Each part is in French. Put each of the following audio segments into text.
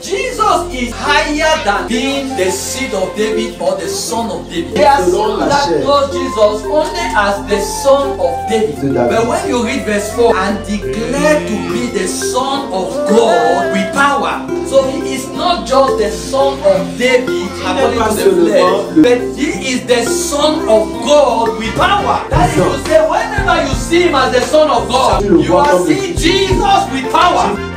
Jesus is higher than being the seed of David or the son of David. There are some that know Jesus only as the son of David. But when you read verse 4, and declare to be the son of God with power. So he is not just the son of David according to the flesh, but he is the son of God with power. That is to say, whenever you see him as the son of God, you are seeing Jesus with power.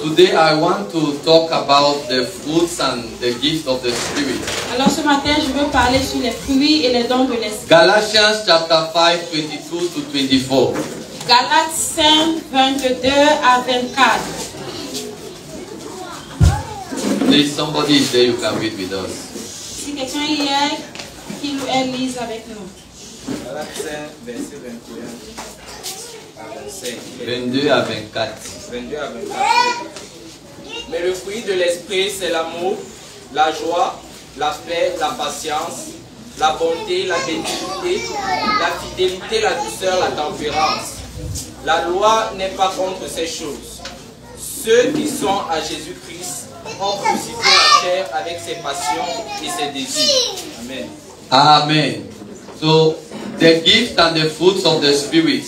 Today I want to talk about the fruits and the gifts of the Spirit. Alors ce matin, je veux parler sur les fruits et les dons de l'esprit. Galatians chapter 5, 22 to 24. Galates 5, 22 à 24. Please, somebody is there, you can read with us. Si quelqu'un y est, qu'il ou elle lise avec nous. Galates 5, verset 21 à 25. 22 à 24. 22 à 24. Mais le fruit de l'esprit, c'est l'amour, la joie, la paix, la patience, la bonté, la bénignité, la fidélité, la douceur, la tempérance. La loi n'est pas contre ces choses. Ceux qui sont à Jésus-Christ ont crucifié la chair avec ses passions et ses désirs. Amen. Amen. So, the gifts and the fruits of the Spirit.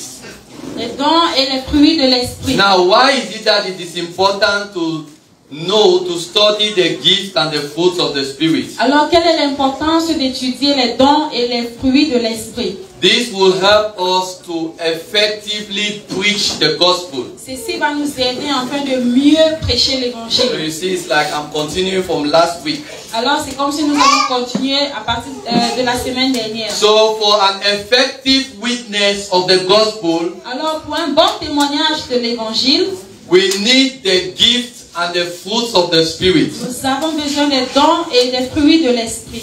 Les dons et les fruits de l'esprit. Now, why is it that it is important to know, to study the gifts and the fruits of the Spirit? Alors, quelle est l'importance d'étudier les dons et les fruits de l'esprit? This will help us to effectively preach the gospel. Ceci va nous aider afin de mieux prêcher So l'évangile. you see, it's like I'm continuing from last week. Alors, c'est comme si nous allons continuer à partir de la semaine dernière. So for an effective witness of the gospel, Alors, pour un bon témoignage de l'évangile, we need the gifts and the fruits of the Spirit. nous avons besoin des dons et des fruits de l'esprit.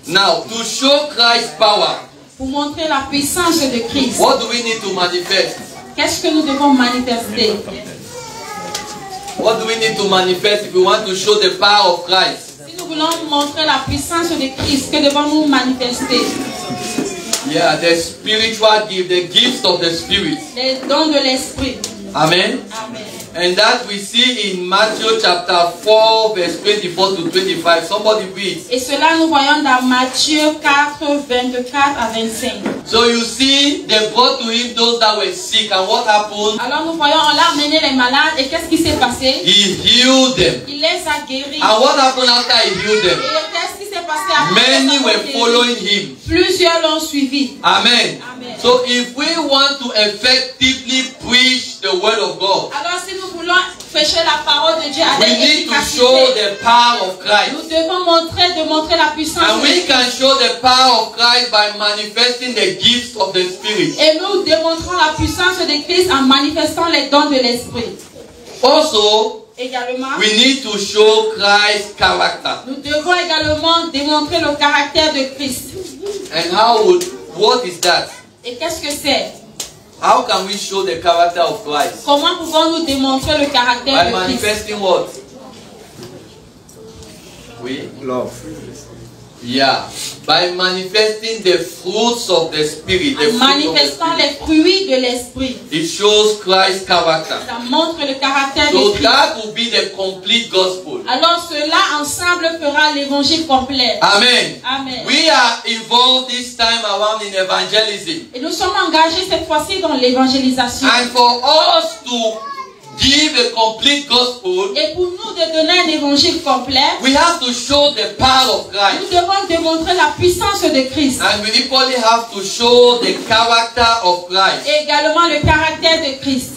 Now, to show Christ's power, Pour montrer la puissance de Christ, what do we need to manifest? qu'est-ce que nous devons manifester? What do we need to manifest if we want to show the power of Christ? Si nous voulons montrer la puissance de Christ, que devons-nous manifester? Yeah, the spiritual gift, the gifts of the Spirit. Les dons de l'esprit. Amen. Amen. And that we see in Matthew chapter 4, verse 24 to 25. Somebody read. Et cela nous voyons dans Matthieu 4, 24 à 25. So you see, they brought to him those that were sick, and what happened? Alors nous voyons, on l'a amené les malades, et qu'est-ce qui s'est passé? He healed them. Il les a guéris. And what happened after he healed them? Et qu'est-ce qui s'est passé après? Many sa were guérison? following him. Plusieurs l'ont suivi. Amen. Amen. So if we want to effectively preach the word of God, Alors si nous voulons prêcher la parole de Dieu we avec need to efficacité, show the power of nous Christ. devons démontrer la puissance And de we Christ. can show the power of Christ by manifesting the gifts of the Spirit. Et nous démontrons la puissance de Christ en manifestant les dons de l'esprit. Also, Également, we need to show Christ's character. nous devons également démontrer le caractère de Christ. And what is that? Et qu'est-ce que c'est? How can we show the character of Christ? Comment pouvons-nous démontrer le caractère By de Christ? manifesting what? Oui. Love. Yeah. By manifesting the fruits of the Spirit. The En fruit of the manifestant Spirit. les fruits de l'esprit. It shows Christ's character. Ça montre le caractère So de Christ. that will be the complete gospel. Alors cela ensemble fera l'évangile complet. Amen. Amen. We are involved this time around in evangelism. Et nous sommes engagés cette fois-ci dans l'évangélisation. And for us to give a complete gospel, Et pour nous de donner un évangile complet, we have to show the power of nous Christ. devons démontrer la puissance de Christ. And we equally have to show the character of Christ. Et également le caractère de Christ.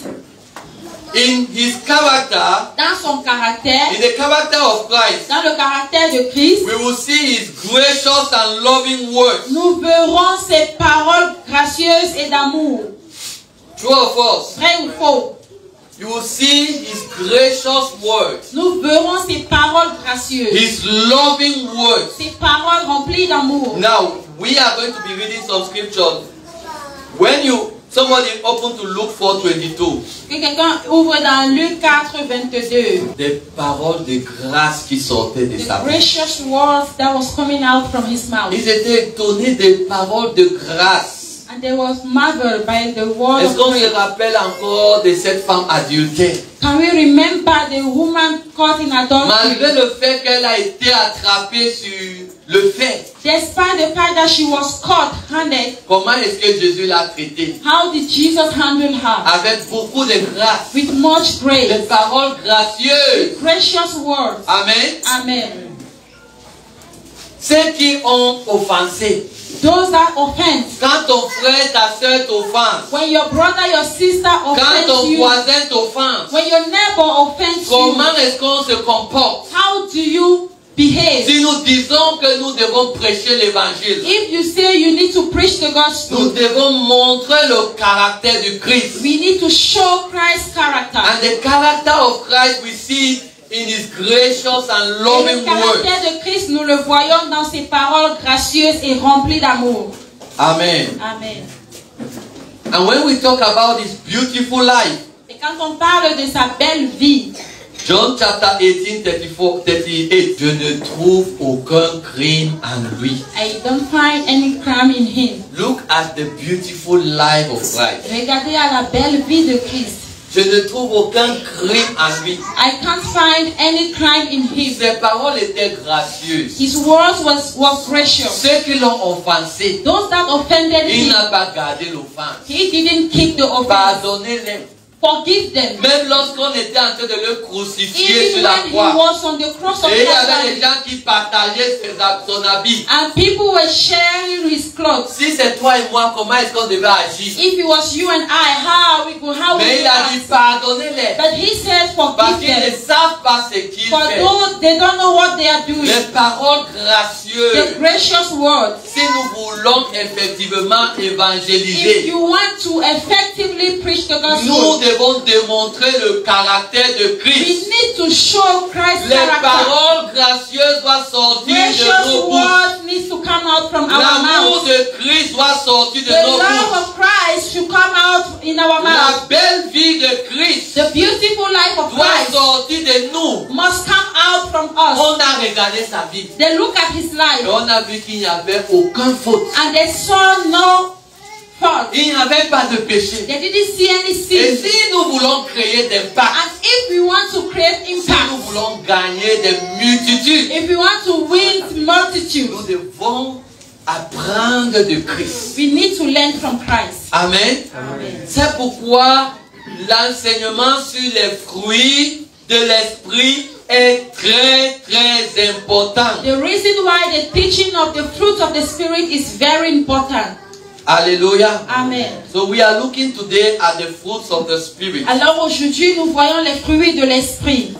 In his character, Dans son caractère, in the character of Christ, dans le caractère de Christ, we will see his gracious and loving words. nous verrons ses paroles gracieuses et d'amour. True or false? Vrai ou faux? You will see his gracious words, Nous verrons ses paroles gracieuses. his loving words. Ses paroles remplies d'amour. Now, we are going to be reading some scriptures. When somebody open to Luke 4:22. Que quelqu'un ouvre dans Luc 4, 22. Des paroles de grâce qui sortaient de The sa bouche. gracious words that was coming out from his mouth. Ils étaient étonnés des paroles de grâce. And And they was marveled by the word Est-ce of qu'on se grace. rappelle encore de cette femme adultère? Can we remember the woman caught in adultery? Malgré le fait qu'elle a été attrapée sur le fait, Despite the fact that she was caught handed, comment est-ce que Jésus l'a traitée? how did Jesus handle her? Avec beaucoup de grâce, With much des grace, paroles gracieuses. gracious words. Amen. Amen. Ceux qui ont offensé. Those that offend. Quand ton frère, ta soeur t'offense, When your brother, your sister quand offends ton you, voisin t'offense, when your neighbor offends you, comment est-ce qu'on se comporte? how do you behave? Si nous disons que nous devons prêcher l'évangile, If you say you need to preach the nous gospel, devons montrer le caractère du Christ. we need to show Christ's character. And the character of Christ we see in his gracious and Et le loving word. caractère de Christ, nous le voyons dans ses paroles gracieuses et remplies d'amour. Amen. Amen. And when we talk about his beautiful life, Et quand on parle de sa belle vie, John chapter 18, 34, 38, je ne trouve aucun crime en lui. I don't find any crime in him. Look at the beautiful life of Christ. Regardez à la belle vie de Christ. Je ne trouve aucun crime en lui. I can't find any crime in him. Ses paroles étaient gracieuses. His words were gracious. Ceux qui l'ont offensé, Those that offended il him, n'a pas gardé l'offense. he didn't keep the offense. Pardonnez-les. Forgive them. Même lorsqu'on était en train de le crucifier sur Even la when he croix. was on the cross of Et il y avait des Calvary, gens qui partageaient son habit. and people were sharing his clothes. Si c'est toi et moi, comment est-ce qu'on devait agir? If it was you and I, how we Mais il a dit act? pardonnez-les. But he said, Parce forgive qu'ils ne them. savent pas ce qu'ils For font. those, they don't know what they are doing. Les paroles The gracieuses. gracious words. Si nous voulons effectivement If évangéliser, you want to effectively preach the nous gospel, devons démontrer le caractère de we Christ. need to show Christ's Les character. paroles gracieuses doivent sortir de Precious nos bouches. words need to come out from our L'amour mouth. de Christ doit sortir de The nos love bouches. of Christ should come out in our La mouth. belle vie de Christ The beautiful life of doit Christ sortir de nous. must come out from us. On a regardé sa vie They look at his et life on a vu qu'il n'y avait aucun faute. and they saw no fault. Il n'y avait pas de péché. They didn't see any Et sin. si nous voulons créer d'impact, And if we want to create si nous impact, voulons gagner des multitudes, if we want to win multitudes, nous devons apprendre de Christ. we need to learn from Christ. Amen. Amen. C'est pourquoi l'enseignement sur les fruits de l'esprit est très très important. The reason why the teaching of the fruit of the Spirit is very important. Alléluia. Amen. So we are looking today at the fruits of the Spirit. Alors aujourd'hui, nous voyons les fruits de l'Esprit.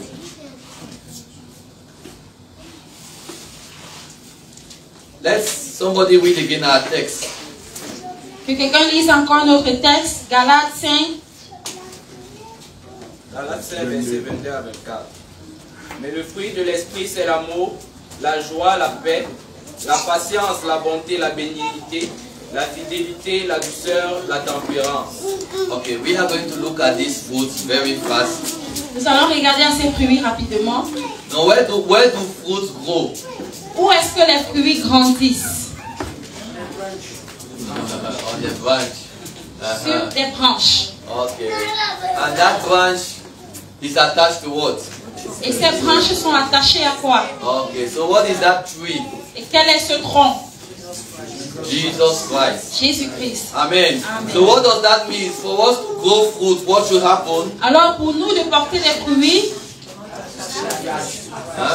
Let's somebody read again our text. Que quelqu'un lise encore notre texte, Galates 5. Galates 5, verset 22 à 24. Mais le fruit de l'esprit, c'est l'amour, la joie, la paix, la patience, la bonté, la bénignité, la fidélité, la douceur, la tempérance. Okay, we are going to look at these fruits very fast. Nous allons regarder à ces fruits rapidement. Now, where do fruits grow? Où est-ce que les fruits grandissent? On the branch. Sur des branches. Okay. And that branch is attached to what? Et ces branches sont attachées à quoi? Okay, so what is that tree? Et quel est ce tronc? Jesus Christ. Jésus-Christ. Amen. Amen. So what does that mean? For us to grow fruit, what should happen? Alors pour nous de porter des fruits,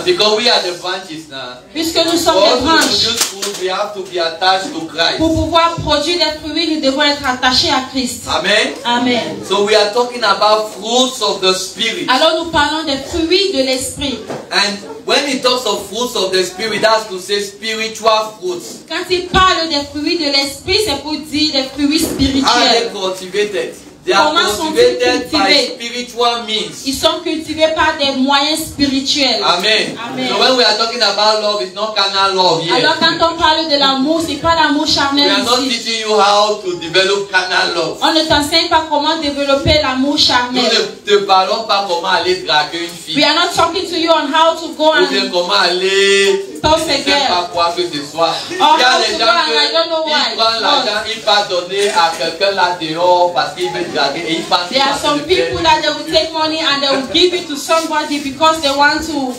Because we are the branches now. puisque nous For sommes us des to branches, produce fruit, we have to be attached to Christ. pour pouvoir produire des fruits, nous devons être attachés à Christ. Amen. Amen. So we are talking about fruits of the Spirit. Alors nous parlons des fruits de l'esprit. And when he talks of fruits of the Spirit, that's to say spiritual fruits. Quand il parle des fruits de l'esprit, c'est pour dire des fruits How are they spirituels. cultivated? They are Comment sont-ils cultivated by cultivés? spiritual means. Ils sont cultivés par des moyens spirituels. Amen. Amen. So when we are talking about love, it's not carnal love here. Alors quand on parle de l'amour, c'est pas l'amour We charnel are not ici. teaching you how to develop carnal love. On ne t'enseigne pas comment développer l'amour Nous charnel. ne te parlons pas comment aller draguer une fille. We are not talking to you on how to go Ou bien and comment aller, je Toss ne a sais girl. pas quoi que ce soit. Il y Or a how des to gens go and I don't know qui why. prennent l'argent, il va donner à quelqu'un là dehors parce qu'il veut draguer et il pense There are some people that they will take money and they will give it to somebody because they want to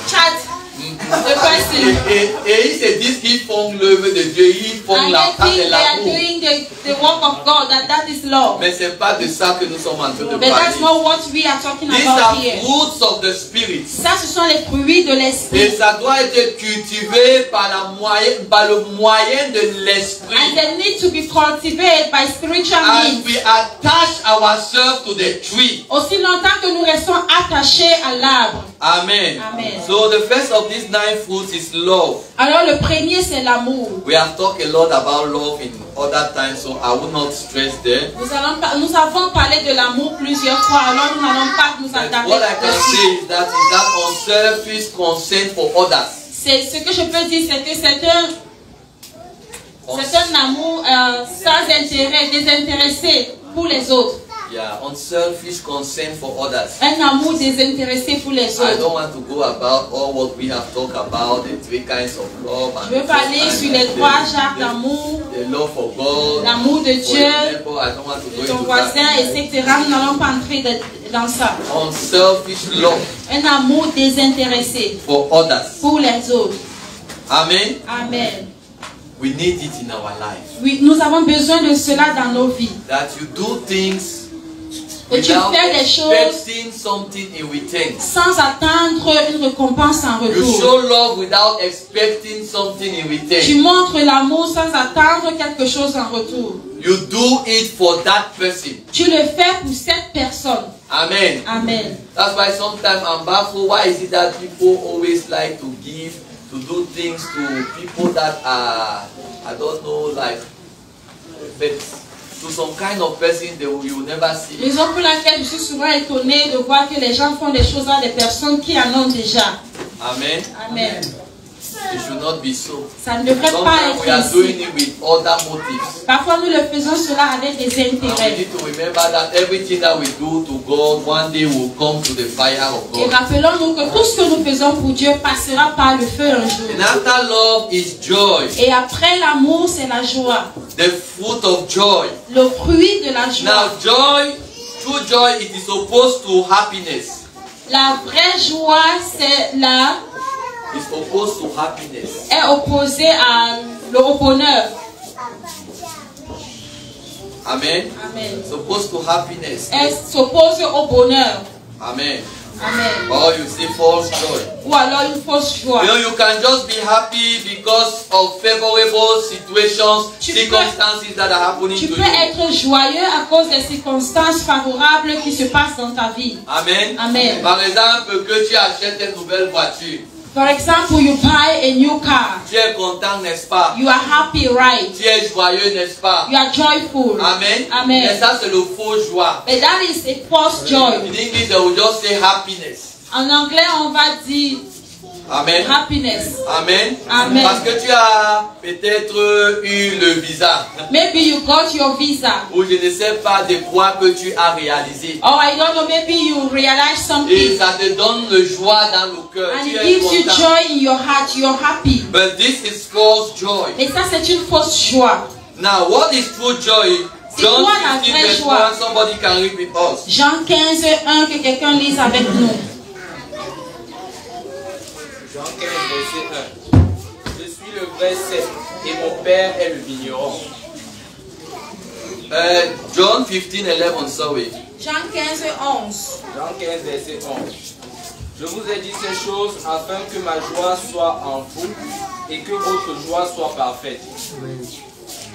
chat the person. Et ils se disent qu'ils font l'œuvre de Dieu, ils font And la they part think de they are l'amour. doing the work of God, that is love. Mais ce n'est pas de ça que nous sommes en train de But that's parler. not what we are talking These about are here. fruits of the Spirit. Ça, ce sont les fruits de Et l'esprit. ça doit être cultivé par le moyen de And l'esprit. they need to be cultivated by spiritual As means. we attach ourselves to the tree. Aussi longtemps que nous restons attachés à l'arbre. Amen. Amen. So the first of these 9 fruits is love. Alors le premier, c'est l'amour. We have talked a lot about love in other times, so I will not stress there. Nous avons parlé de l'amour plusieurs fois, alors nous n'allons pas nous But attarder what I can dessus. say is that unselfish concern for others. C'est ce que je peux dire, c'est que c'est un amour sans intérêt, désintéressé pour les autres. Yeah, unselfish concern for others. Un amour désintéressé pour les I autres. don't want to go about all what we have talked about, the 3 kinds of love. And Je veux parler sur les 3 genres d'amour, the love for God, l'amour de for Dieu, your neighbor. I don't want to go de ton into voisin, that. etc. Nous n'allons pas entrer dans ça. Unselfish love Un amour désintéressé for others. pour les autres. Amen. Amen. We need it in our life. Oui, nous avons besoin de cela dans nos vies. That you do things Que tu without fais des choses expecting something in return. sans attendre une récompense en You retour. show love without expecting something in Tu return. montres l'amour sans attendre quelque chose en retour. You do it for that person. Tu le fais pour cette personne. Amen. Amen. That's why sometimes I'm baffled. Why is it that people always like to give, to do things to people that are, I don't know, like, but to some kind of person you will never see. Raison pour laquelle je suis souvent étonnée de voir que les gens font des choses à des personnes qui en ont déjà. Amen. Amen. It should not be so. Ça ne devrait pas Sometimes we are être doing ainsi. it with other motives. Parfois nous le faisons cela avec des And we intérêts. need to remember that everything that we do to God one day will come to the fire of Et God. rappelons-nous que tout ce que nous faisons pour Dieu passera par le feu un And jour. after love is joy, Et après l'amour, c'est la joie. the fruit of joy. Le fruit de la joie. Now joy, true joy, it is opposed to happiness. La vraie joie, c'est la It's opposed to happiness. est opposée au bonheur. Amen. Amen. It's opposed to happiness. Elle s'oppose au bonheur. Amen. Amen. Or you say false joy. Ou alors une fausse joie. You know, you can just be happy because of favorable situations, circumstances that are happening Tu to peux you. être joyeux à cause des circonstances favorables qui se passent dans ta vie. Amen. Amen. Par exemple, que tu achètes une nouvelle voiture. For example, you buy a new car. Tu es content, n'est-ce pas? You are happy, right? Tu es joyeux, n'est-ce pas? You are joyful. Amen. Amen. Mais ça, c'est le faux joie. But that is a false joy. In English, they will just say happiness. En anglais, on va dire Amen. happiness. Amen. Amen. Parce que tu as peut-être eu le visa. Maybe you got your visa. Ou je ne sais pas de quoi que tu as réalisé. Or I don't know, maybe you realize Et something. ça te donne le joie dans le cœur. And Tu it es gives you content. joy in your heart. You're happy. But this is false joy. Mais ça, c'est une fausse joie. Now, what is true joy? C'est John quoi la 15 vraie verse joie? 1, somebody can read with us. Jean 15, 1, que quelqu'un lise avec nous. Jean 15, verset 1. Je suis le vrai cep et mon père est le vigneron. John 15, 11, sorry. Jean 15, 11. Jean 15, verset 11. Je vous ai dit ces choses afin que ma joie soit en vous et que votre joie soit parfaite.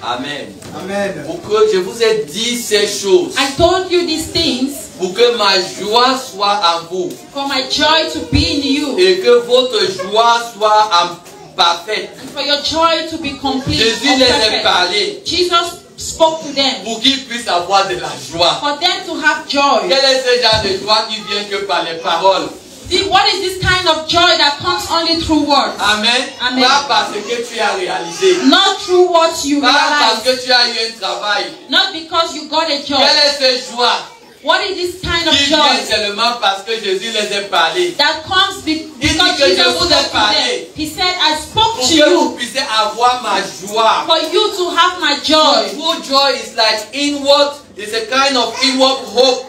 Amen. Amen. Pour que je vous ai dit ces choses, I told you these things pour que ma joie soit en vous for my joy to be in you. et que votre joie soit parfaite. And for your joy to be complete. Jésus or les a perfect. parlé Jesus spoke to them. pour qu'ils puissent avoir de la joie. For them to have joy. Quel est ce genre de joie qui vient que par les paroles? What is this kind of joy that comes only through words? Amen. Amen. Pas parce que tu as réalisé. Not through what you Pas parce realize. que tu as eu un travail. Not because you got a job. Quelle est cette joie? What is this kind of Qui vient joy seulement parce que Jésus les a parlé. that comes because que je Jesus vous ai spoke to parlé. them? He said, I spoke Pour to que vous you puissiez avoir ma joie. for you to have my joy. True joy is like inward, it's a kind of inward hope.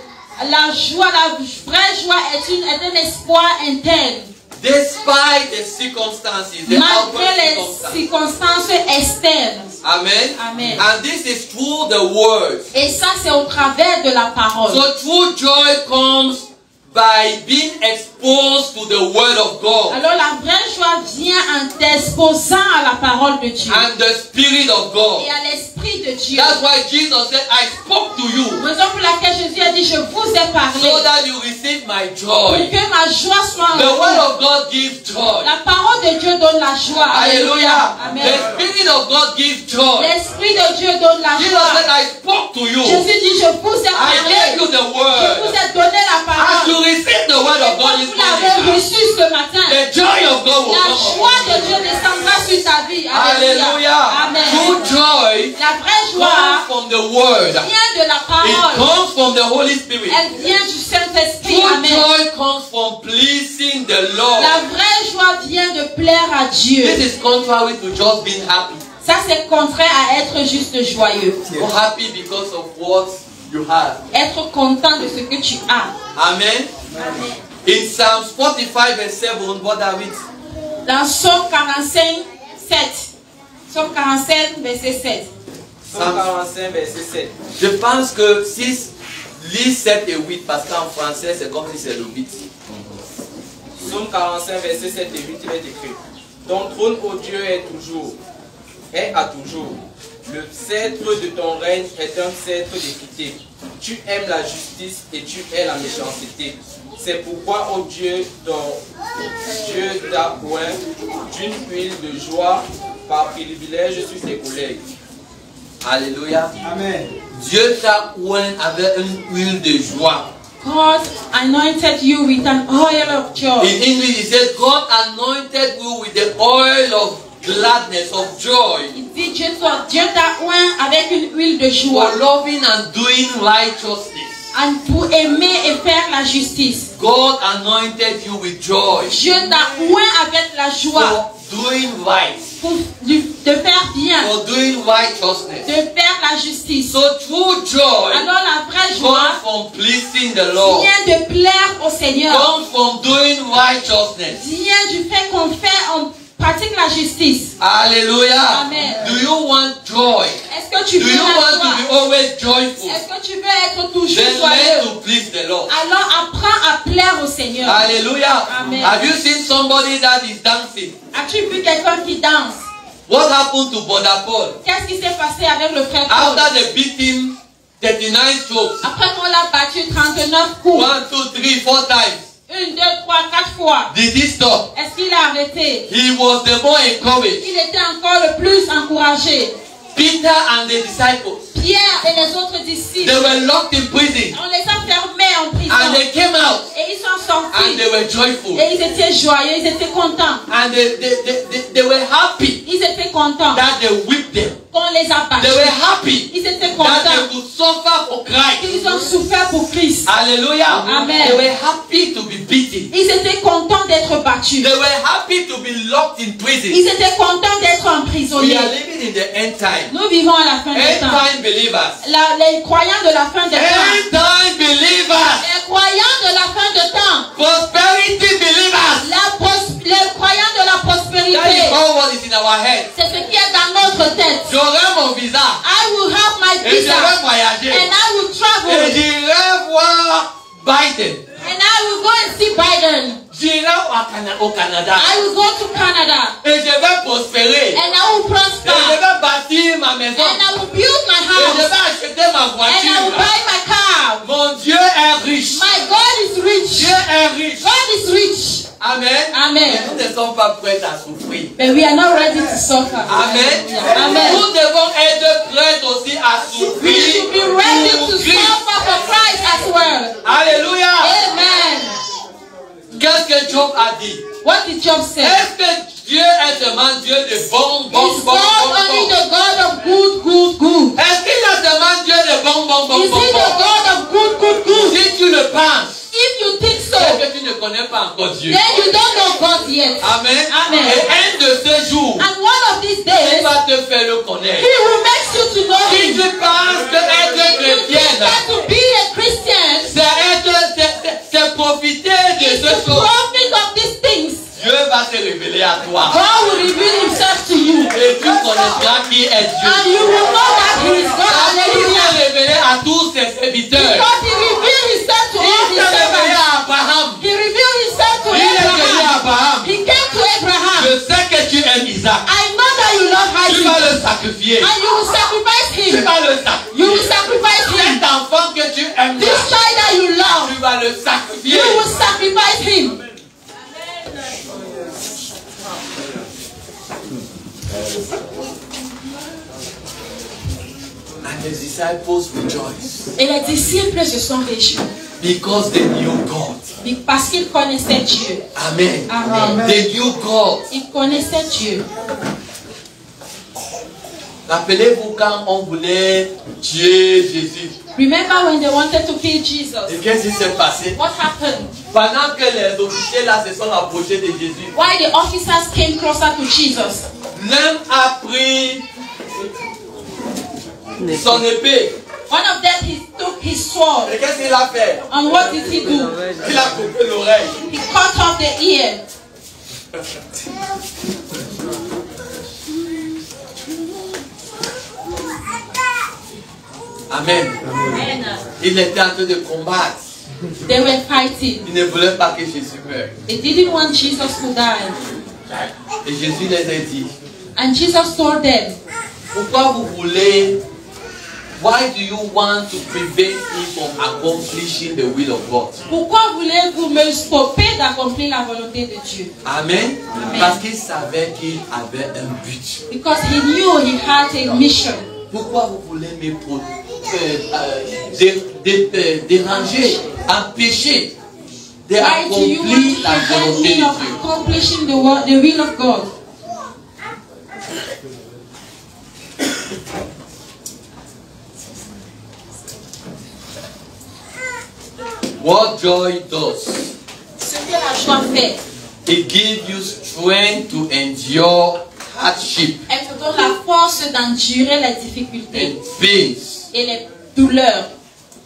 La joie, la vraie joie est un espoir interne. Despite the circumstances, the outward Malgré les circumstances. circonstances externes. Amen. Amen. And this is through the word. Et ça, c'est au travers de la parole. So true joy comes by being exposed to the word of God Alors la vraie joie vient en t'exposant à la parole de Dieu and the spirit of God. et à l'esprit de Dieu. That's why Jesus said, I spoke to you Raison pour laquelle Jésus a dit, je vous ai parlé so that you receive my pour joy. que ma joie soit en The word vous. of God gives joy. La parole de Dieu donne la joie. Hallelujah. Amen. The spirit of God gives joy. L'esprit de Dieu donne la Jesus joie. said, I spoke to you. Jésus dit, je vous ai I gave you parlé. the Je word. vous ai donné la As you parole. receive the word of God Quand this vous l'avez morning, reçu ce matin, the joy of God will la come joie upon de you. Dieu descendra sur ta vie. Hallelujah. Amen. True joy La vraie comes joie from the word. vient de la It parole. comes from the Holy Spirit. Elle vient du Saint-Esprit. True Amen. joy comes from pleasing the Lord. La vraie joie vient de plaire à Dieu. This is contrary to just being happy. Ça, c'est contraire à être juste joyeux. You're happy because of what you have. Être content de ce que tu as. Amen. Amen. In Psalms 45 verse 7, what David? Dans Psaume 45, 7. Psaume 47, verset 7. Psaume 45, verset 7. Je pense que si lis 7 et 8, parce qu'en français c'est comme si c'est le 8. Psaume 45, verset 7 et 8, il est écrit: Ton trône, ô Dieu, est à toujours. Le cèdre de ton règne est un cèdre d'équité. Tu aimes la justice et tu hais la méchanceté. C'est pourquoi, ô Dieu, Dieu t'a oint d'une huile de joie par privilège sur tes collègues. Alléluia. Amen. Dieu t'a oint avec une huile de joie. God anointed you with an oil of joy. In English it says God anointed you with the oil of gladness, of joy. Il dit Dieu t'a oint avec une huile de joie. For loving and doing righteousness. Pour aimer et faire la justice. God anointed you with joy. Dieu t'a oint avec la joie. For doing right. Pour de faire bien. For doing righteousness. De faire la justice. So true joy Alors la vraie joie comes from pleasing the Lord. vient de plaire au Seigneur. Comes from doing righteousness. Vient du fait qu'on fait, on pratique la justice. Hallelujah. Amen. Do you want joy? Est-ce que tu Do veux you la want to joie? be always joyful? Est-ce que tu veux être toujours Then learn joyeux? to please the Lord. Alors apprends à plaire au Seigneur. Hallelujah. Amen. Have you seen somebody that is dancing? As-tu vu quelqu'un qui danse? What happened to Brother Paul? Qu'est-ce qui s'est passé avec le frère Paul? After they beat him 39 strokes. Après qu'on l'a battu 39 coups. 1, 2, 3, 4 times. 1, 2, 3, 4 fois. Did he stop? Est-ce qu'il a arrêté? He was the more encouraged. Il était encore le plus encouragé. Peter and the disciples, Pierre et les autres disciples, they were locked in prison. on les a fermés en prison. And they came out. Et ils sont And sortis. they were joyful. Et ils étaient joyeux, ils étaient contents. And they were happy Ils étaient contents that they whipped them. qu'on les a They battus. were happy Ils étaient that they contents could suffer for Christ. qu'ils ont souffert pour Christ. Hallelujah. Amen. They were happy to be beaten. Ils étaient contents d'être battus. They were happy to be locked in prison. Ils étaient contents d'être We emprisonnés. are living in the end time. Nous vivons à la fin des End temps. time believers. Les croyants de la fin des temps. End time believers. Les croyants de la fin de temps. Prosperity believers. Les croyants de la That is prospérité. all what is in our head. C'est ce qui est dans notre tête. J'aurai mon visa. I will have my Et je visa. vais voyager. And I will Et travel. j'irai voir Biden. And I will go and see Biden. J'irai au Canada. I will go to Canada. Et je vais prospérer. And I will Et je prosper. vais bâtir ma maison. And I will build my Et je house. vais acheter ma And I will voiture. buy my car. Mon Dieu est riche. My God is rich. Dieu est riche. God is rich. Amen. Amen. Et nous ne sommes pas prêts à souffrir. But we are not ready to suffer. Amen. Amen. Nous devons être prêts aussi à We souffrir should be ready pour to Christ. suffer for Christ as well. Alléluia. Amen. Qu'est-ce que Job a dit? What did Job say? Est-ce que Dieu est seulement Dieu de bon, Is God only the God of good, good, good? Est-ce qu'il est seulement Dieu de bon, Is he the God of good, good, good? connais pas encore Dieu. then you don't know God yet. Amen. Amen. Et un de ces jours, And one of these il days, va te faire le connaître. He will make you to know Si Him. tu penses que être If you think chrétienne, that to be a Christian c'est profiter de is ce to chose, profit of these things, Dieu va se révéler à toi. God will reveal Himself to you. Et tu connaîtras qui est Dieu. And you will know that He is God. Parce qu'il Hallelujah. s'est révélé à tous ses serviteurs. Because He revealed Himself to all Il His s'est révélé servants. à Abraham. He revealed Himself to Il est venu à Abraham. Abraham. He came to Abraham. Je sais que tu aimes Isaac. I know that you love Tu vas Isaac. le sacrifier. And you will sacrifice Tu him. vas le You will sacrifier. sacrifice him. Cet enfant que tu aimes, This child that you love, tu vas le sacrifier. you will sacrifice him. And the disciples rejoiced Et les disciples se sont réjouis because they knew God. parce qu'ils connaissaient Dieu. Amen. Amen. They knew God. Ils connaissaient Dieu. Rappelez-vous quand on voulait tuer Jésus. Remember when they wanted to kill Jesus? Et qu'est-ce qui s'est passé? What happened? Pendant que les officiers là se sont approchés de Jésus, Why the officers came closer to Jesus? l'un a pris son épée. One of them, he took his sword. Et qu'est-ce qu'il a fait? And what did he do? Il a coupé l'oreille. He cut off the ear. Amen. And Il était en train de combattre. they were fighting. Il ne voulait pas que Jésus meure. They didn't want Jesus to die. Et Jésus les a dit, And Jesus told them, pourquoi vous voulez, why do you want to prevent me from accomplishing the will of God? pourquoi voulez-vous me stopper d'accomplir la volonté de Dieu? Amen. Amen. Parce qu'il savait qu'il avait un but. Because he knew he had a mission. Pourquoi vous voulez me déranger, empêcher Why do you want to d'accomplir la prevent volonté de me of Dieu? accomplishing the will of God? What joy does, Ce que la joie fait, it gives you strength to endure hardship elle te donne la force d'endurer les difficultés and pains. et les douleurs.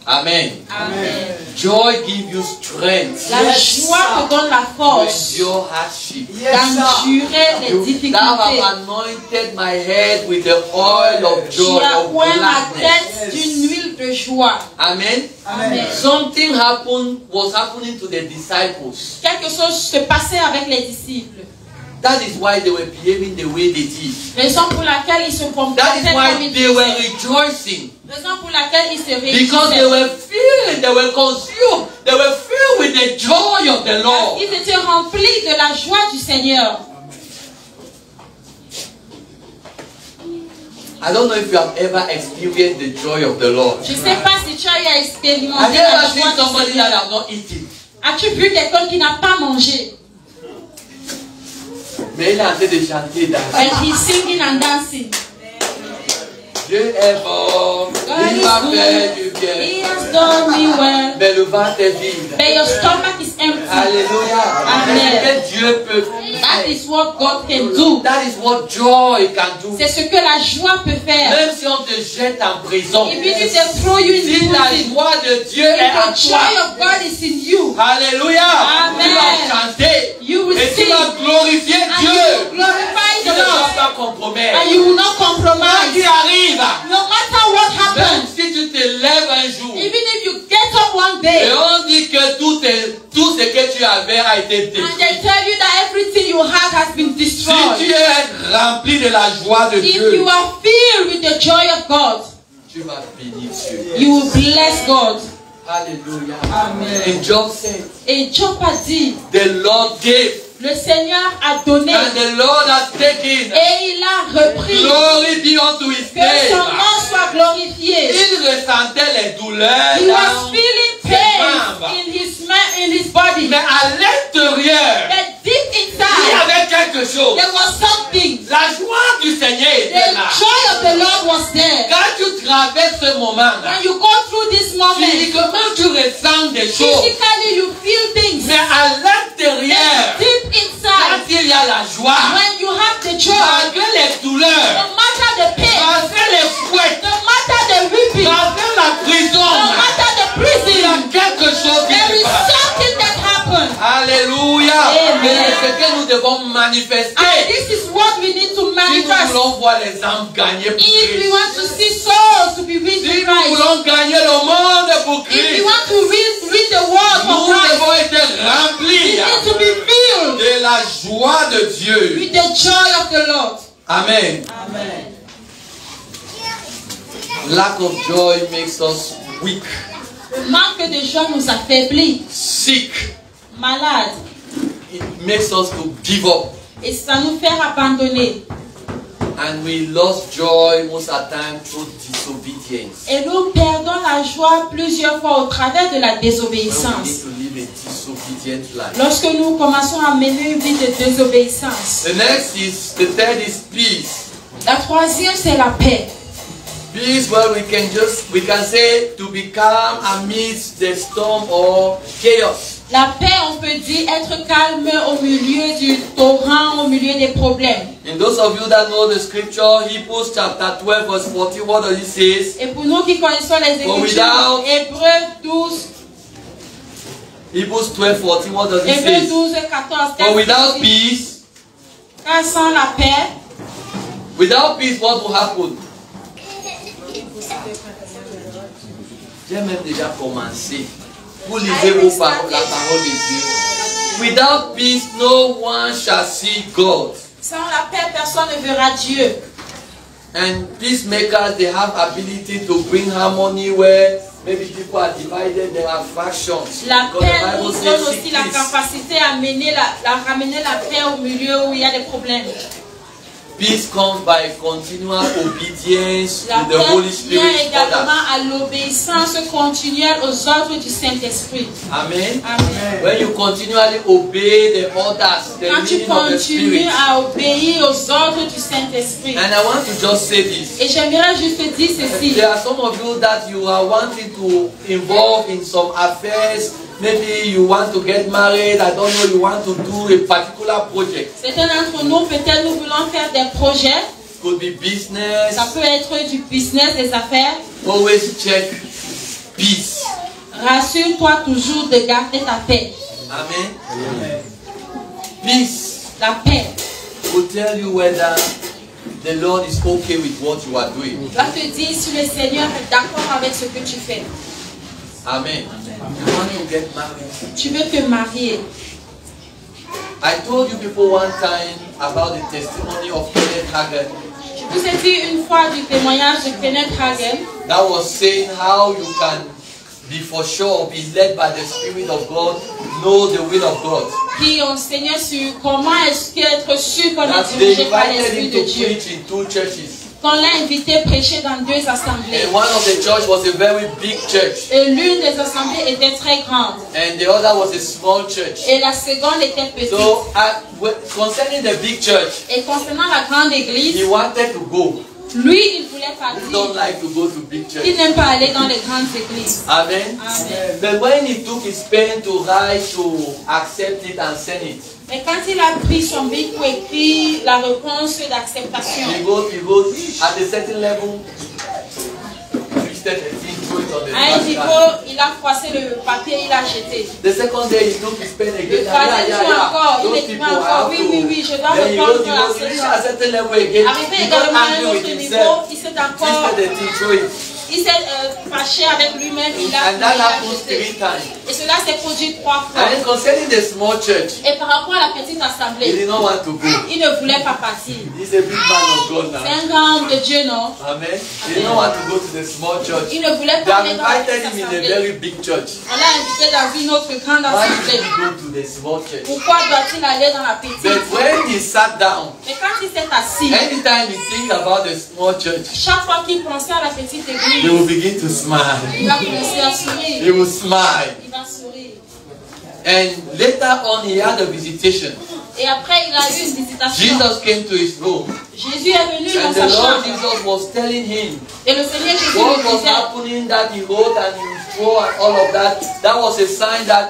Amen. Amen. Joy gives you strength La joie te donne la to force endure hardship. d'endurer les Thou difficultés. have anointed my head with the oil of Tu joy, as of oint ma tête gladness. d'une huile de joie. Amen. Amen. Something was happening to the disciples. Quelque chose se passait avec les disciples. That is why they were behaving the way they did. Raison pour laquelle ils se That comportaient is comme why ils they were faisaient. rejoicing. Raison pour laquelle ils se Because they réjouissaient. were filled, they were consumed, they were filled with the joy of the Lord. Ils étaient remplis de la joie du Seigneur. I don't know if you have ever experienced the joy of the Lord. Je ne sais pas si tu as eu à Have expérimenter you la ever seen joie du somebody that Seigneur. has not eaten? As-tu vu quelqu'un qui n'a pas mangé? Mais il est en train de chanter dans And he's singing and dancing. Dieu est bon, il m'a fait du bien. He has done me well. Mais le ventre est vide. But your stomach is empty. Alléluia. Amen. C'est ce que Dieu peut That faire. is what God can do. That is what joy can do. C'est ce que la joie peut faire. Même si on te jette en prison, Even if they throw you in si la prison, joie de Dieu est en if the toi, joy of God is in you, alléluia, Amen. tu vas chanter you will et tu sing vas glorifier and you Dieu. will glorify Tu ne the vas Lord pas compromettre. and you will not Quoi compromise. qu'il arrive, No matter what même happens, si tu te lèves un jour even if you get up one et day on dit que tout ce que tu avais a été and détruit. they tell you that everything you have has been Si destroyed, tu es rempli de la joie de if Dieu, you are filled with the joy of God, tu vas bénir Dieu. you will bless God. Alléluia. Amen. And Job said, Et Job a dit, the Lord gave le Seigneur a donné and the Lord has taken. et il a repris. Glory be unto his Que son name. nom soit glorifié. Il ressentait les douleurs He was dans feeling ses pain membres. in his body. Mais à l'intérieur, But deep il y inside, avait quelque chose. there was something. La joie du Seigneur The était là. joy of the Lord was there. Quand tu traverses ce moment, When you go through this moment, physiquement tu ressens des choses. physically you feel things. Mais à c'est ce que nous devons manifester. And this is what we need to Si nous manifest. voulons voir les âmes gagner pour If we Christ, want to see souls to be reached si in nous Christ, voulons gagner le monde pour if we Christ, want to read the word nous of Christ, devons être we remplis need to be filled de la joie de Dieu. with the joy of the Lord. Amen. Amen. Lack of joy makes us weak, Le manque de joie nous affaiblit, sick. malades, It makes us to give up. et ça nous fait abandonner. And we lost joy most of the time through disobedience. Et nous perdons la joie plusieurs fois au travers de la When we désobéissance. need to live a disobedient life. Lorsque nous commençons à mener une vie de désobéissance. The third is peace. La troisième, c'est la paix. Peace where we can say to be calm amidst the storm or chaos. La paix, on peut dire être calme au milieu du torrent, au milieu des problèmes. And those of you that know the scripture, Hebrews chapter 12 verse 40, what does it say? Et pour nous qui connaissons les Écritures, Hébreux 12, Hebrews 12, 40, what does it Hébreux say? 12, 14. For without peace, Car sans la paix, what will happen? J'ai même déjà commencé. Vous lisez la parole de Dieu. Without peace, no one shall see God. sans la paix, personne ne verra Dieu. And peacemakers, they have ability to bring harmony where maybe people are divided, there are factions. La Because paix the Bible nous says, donne seek aussi la peace. capacité à ramener la paix au milieu où il y a des problèmes. Peace comes by continual obedience La to the Holy paix Spirit. vient également Others. à l'obéissance continuelle aux ordres du Saint-Esprit. Amen. Amen. When you continually obey the orders, the Quand tu leading of the continues Spirit. à obéir aux ordres du Saint-Esprit. And I want to just say this. Et j'aimerais juste dire ceci. There are some of you that you are wanting to involve in some affairs. Maybe you want to get married. I don't know. You want to do a particular project. Certains d'entre nous, peut-être nous voulons faire des projets. Could be business. Ça peut être du business, des affaires. Always check peace. Rassure-toi toujours de garder ta paix. Amen. Amen. Peace La paix will tell you whether the Lord is okay with what you are doing. va te dire si le Seigneur est d'accord avec ce que tu fais. Amen. You want to get married. Tu veux te marier. I told you people one time about the testimony of Kenneth Hagin. Je vous ai dit une fois du témoignage de Kenneth Hagin. That was saying how you can be for sure, be led by the Spirit of God, know the will of God. Qui enseignait sur comment est-ce qu'être sûr qu'on That est they dirigé par invited l'Esprit him de to Dieu. preach in 2 churches. Qu'on l'a invité prêcher dans 2 assemblées. And one of the church was a very big church. Et l'une des assemblées était très grande. And the other was a small church. Et la seconde était petite. So, concerning the big church, Et concernant la grande église, he wanted to go. lui, il voulait He don't partir. like to go to big church. Il n'aime pas aller dans les grandes églises. Amen. Amen. But when he took his pen to write, to accept it and send it, Mais quand il a pris son bic pour écrire la réponse d'acceptation, he goes at a certain level, twisted the thing, threw it on the à un basket. niveau, il a froissé le papier, il a jeté. The second day he took his pen Le again. troisième jour encore, il Those écrivait people encore, have oui, to. oui, oui, je dois Then he répondre goes, à he reached ce a certain level again. Arrivé He got également à un angry autre with niveau, himself. il s'est encore, Twisted the thing, threw it. il s'est fâché avec lui-même, il a And that il a happens jeté. 3 times. Et cela s'est produit 3 fois. And then concerning the small church, Et par rapport à la petite he assemblée, did not want to go. il ne voulait pas partir. He's a big man of God C'est now. un grand homme de Dieu, non? Amen. He did not want to go to the small church. Il ne voulait They pas have aller dans la invited petite him in a assemblée. very big church. On l'a invité dans une autre grande Why assemblée. did he go to the small church? Pourquoi doit-il aller dans la petite? But when he sat down, Mais quand il s'est assis, anytime he think about the small church, chaque fois qu'il pensait à la petite he église, will begin to smile. il va commencer à He sourire. will smile. Il va sourire. And later on, he had a visitation. Et après, il a eu une visitation. Jesus came to his room, Jésus est venu dans and sa the Lord chambre. Jesus was telling him Et le Seigneur Jésus what lui was disait, happening, that he wrote and he wrote and all of that. That was a sign that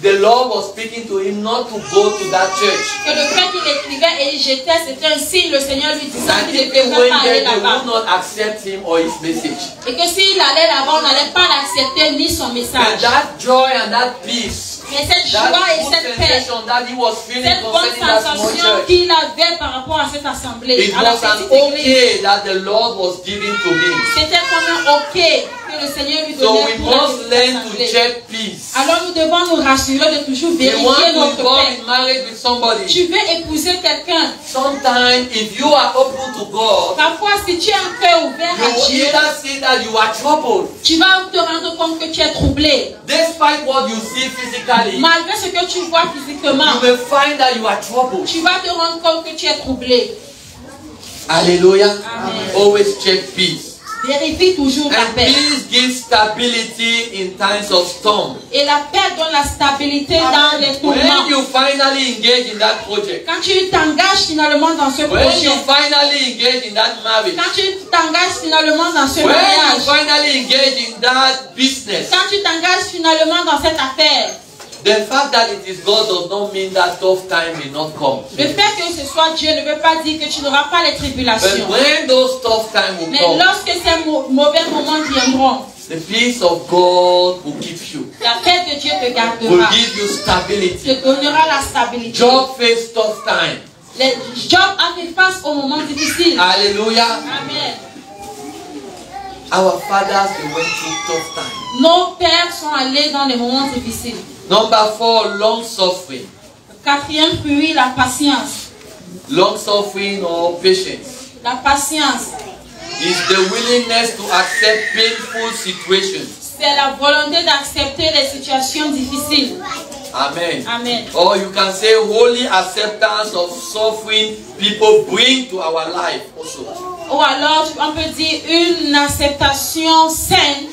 the Lord was speaking to him not to go to that church. que le fait qu'il écrivait et il jetait, c'était un signe, le Seigneur lui disait And qu'il ne people devait went pas aller there, they là-bas. would not accept him or his message. Et que s'il allait là-bas, on n'allait pas l'accepter ni son And message. that joy and that peace Mais cette joie et cette paix, cette bonne sensation qu'il avait par rapport à cette assemblée, it was an okay that the Lord was giving to him. C'était comme un ok que le Seigneur lui donnait. So we must learn to check peace. Alors nous devons nous rassurer de toujours vérifier notre paix. Married with somebody. Tu veux épouser quelqu'un. Sometimes if you are open to God, parfois si tu as un cœur ouvert à Dieu, see that you are troubled. Tu vas te rendre compte que tu es troublé. Despite what you see physically, malgré ce que tu vois physiquement, you will find that you are troubled. Tu vas te rendre compte que tu es troublé. Hallelujah. Amen. Always check peace. Vérifie toujours la paix. Peace gives stability in times of storm. Et la paix donne la stabilité dans les tourments. When you finally engage in that project, quand tu t'engages finalement dans ce projet, when you finally engage in that marriage, quand tu t'engages finalement dans ce when mariage, you finally engage in that business, quand tu t'engages finalement dans cette affaire, the fact that it is God does not mean that tough time will not come. Le fait que ce soit Dieu ne veut pas dire que tu n'auras pas les tribulations. But when those tough times will Mais come, lorsque ces mauvais moments viendront, the peace of God will keep you. La paix de Dieu te gardera. Will give you stability. Te donnera la stabilité. Job faced tough time. Job a fait face aux moments difficiles. Hallelujah. Amen. Our fathers, they went through tough times. Nos pères sont allés dans les moments difficiles. Number 4, long suffering. Quatrième fruit, la patience. Long suffering or patience. La patience is the willingness to accept painful situations. C'est la volonté d'accepter les situations difficiles. Amen. Amen. Or you can say holy acceptance of suffering people bring to our life also. Ou alors on peut dire une acceptation saine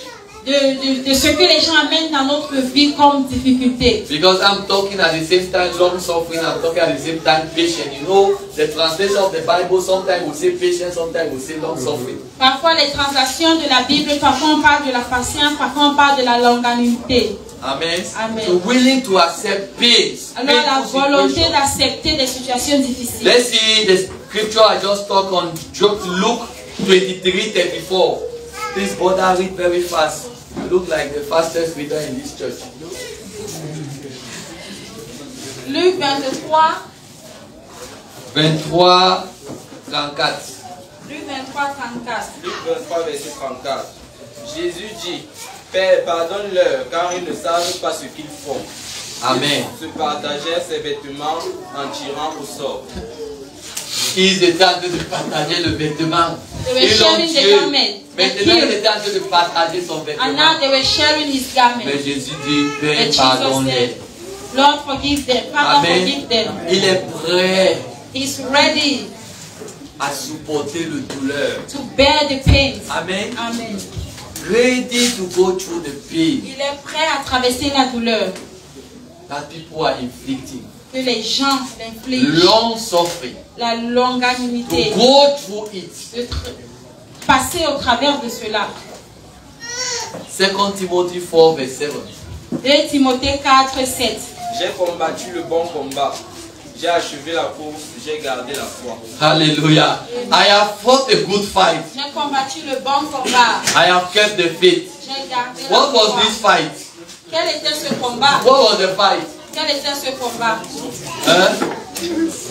de ce que les gens amènent dans notre vie comme difficulté. Because I'm talking at the same time long suffering, I'm talking at the same time patient. You know, the translation of the Bible sometimes will say patience, sometimes will say long suffering. Parfois les translations de la Bible, parfois on parle de la patience, parfois on parle de la longanimité. Amen. Amen. So willing to accept pains. Alors la volonté d'accepter des situations difficiles. Let's see the scripture I just talked on, Luke 23:34. This brother read very fast. You look like the fastest reader in this church. Luc 23. 23, 34. Luc 23, 34. Luc 23, verset 34. Jésus dit, Père, pardonne-leur, car ils ne savent pas ce qu'ils font. Amen. Ils se partagèrent ses vêtements en tirant au sort. Ils étaient en train de partager le vêtement. Ils l'ont tué. Maintenant, ils étaient en train de partager son vêtement. And now they were sharing his garment. Mais Jésus dit, Père, pardonne-les. Lord, forgive them. Father, forgive them. Il est prêt. He's ready à supporter le douleur. To bear the pain. Amen. Amen. Ready to go through the pain. Il est prêt à traverser la douleur. That people are inflicting. Que les gens l'infligent. Long suffering. La longanimité. To go through it. De passer au travers de cela. 2 Timothy 4, verset 7. 2 Timothée 4, 7. J'ai combattu le bon combat. J'ai achevé la course. J'ai gardé la foi. Hallelujah. I have fought a good fight. J'ai combattu le bon combat. I have kept the faith. J'ai gardé la foi. What was this fight? Quel était ce combat? What was the fight? Quel était ce combat?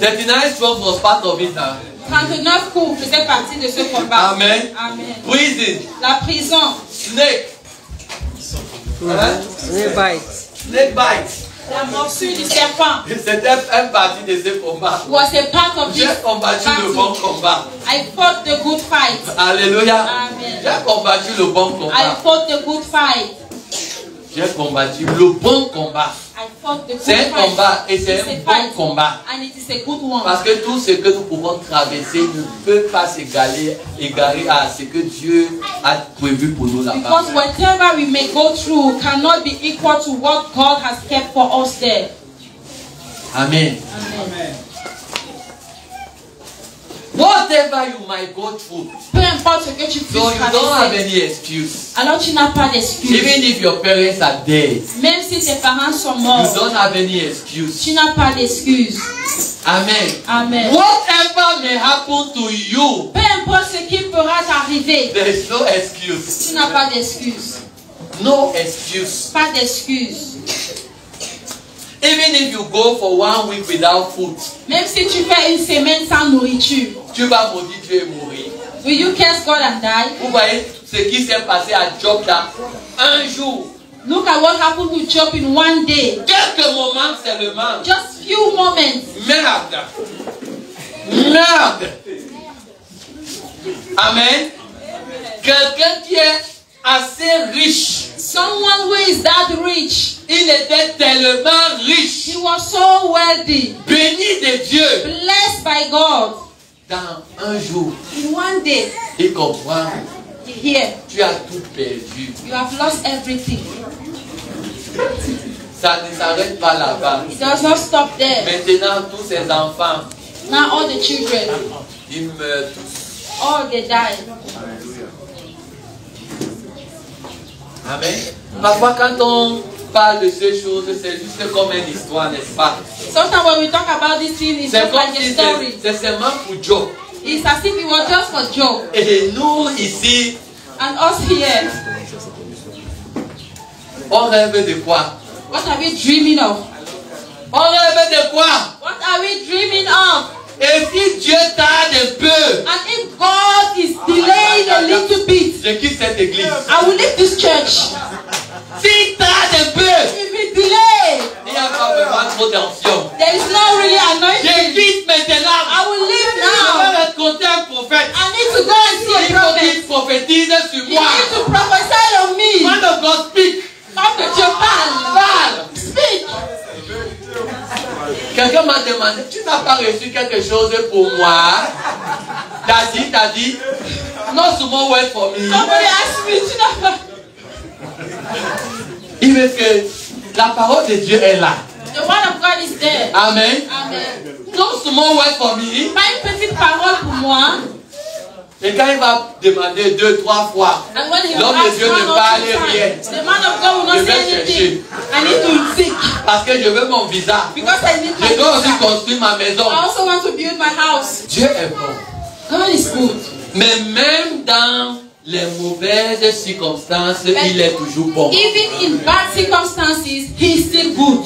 39 strokes was part of it now. 39 coups faisaient partie de ce combat. Amen. Amen. Prison. La prison. Snake. Snake bite. Snake bite. La morsure du serpent. C'était une partie de ce combat. Was a part of J'ai combattu le bon combat. I fought the good fight. Alléluia. Amen. J'ai combattu le bon combat. I fought the good fight. J'ai combattu le bon combat. C'est un combat et c'est un bon combat. And it is a good one. Parce que tout ce que nous pouvons traverser ne peut pas s'égarer à ce que Dieu a prévu pour nous là-bas. Because whatever we may go through cannot be equal to what God has kept for us there. Amen. Amen. Whatever you might go through, peu importe ce que tu puisses so you don't have any excuse. Alors tu n'as pas d'excuse. Even if your parents are dead, même si tes parents sont morts, you don't have any excuse. Tu n'as pas d'excuse. Amen. Amen. Whatever may happen to you, peu importe ce qui pourra t'arriver, there is no excuse. Tu n'as pas d'excuse. No excuse. Pas d'excuse. Even if you go for 1 week without food, Même si tu fais une semaine sans nourriture, tu vas maudire Dieu et mourir. will you curse God and die? Vous voyez ce qui s'est passé à Job dans un jour. Look at what happened with Job in one day. Quelques moments seulement. Just few moments. Merde. Merde. Amen. Quelqu'un qui est assez riche. Someone who is that rich. Il était tellement riche. He was so wealthy. Béni de Dieu. Blessed by God. Dans un jour. In one day. Il comprend. Here. Tu as tout perdu. You have lost everything. Ça ne s'arrête pas là-bas. It does not stop there. Maintenant, tous ces enfants. Now all the children. Ils meurent tous. All they die. Amen. Parfois, quand on parle de ces choses, c'est juste comme une histoire, n'est-ce pas? Sometimes when we talk about this thing, it's C'est just comme like a si story. c'est seulement pour Job. It's as if it was just for Job. Et nous, ici, And us here, on rêve de quoi? what are we dreaming of? On rêve de quoi? What are we dreaming of? Et si Dieu tarde un peu, And if God is delayed a little bit, je quitte cette église. I will leave this church. S'il tarde un peu, If it delay, il n'y a pas vraiment trop d'onction. there is no really Je anointing. quitte maintenant. I will leave Je now. vais rencontrer un prophète. I need to go and see a Il faut prophet. qu'il prophétise sur You moi. need to prophesy on me. Man of God, speak. Come to your pal. Parle. Speak. Quelqu'un m'a demandé, tu n'as pas reçu quelque chose pour moi? T'as dit, not small word for me. Somebody asked me to know. Il veut que la parole de Dieu est là. The word of God is there. Amen. Amen. Not small word for me. Pas une petite parole pour moi. Et quand il va demander 2, 3 fois, And when he will l'homme de ask Dieu one ne or parle two rien. times, the man of God will Je not vais say anything. I need to seek Parce que je veux mon visa. because I need my Je dois aussi visa. construire ma maison. I also want to build my house. Dieu est bon. God is good. Mais même dans les mauvaises circonstances, il est toujours bon. Even in bad circumstances, he is still good.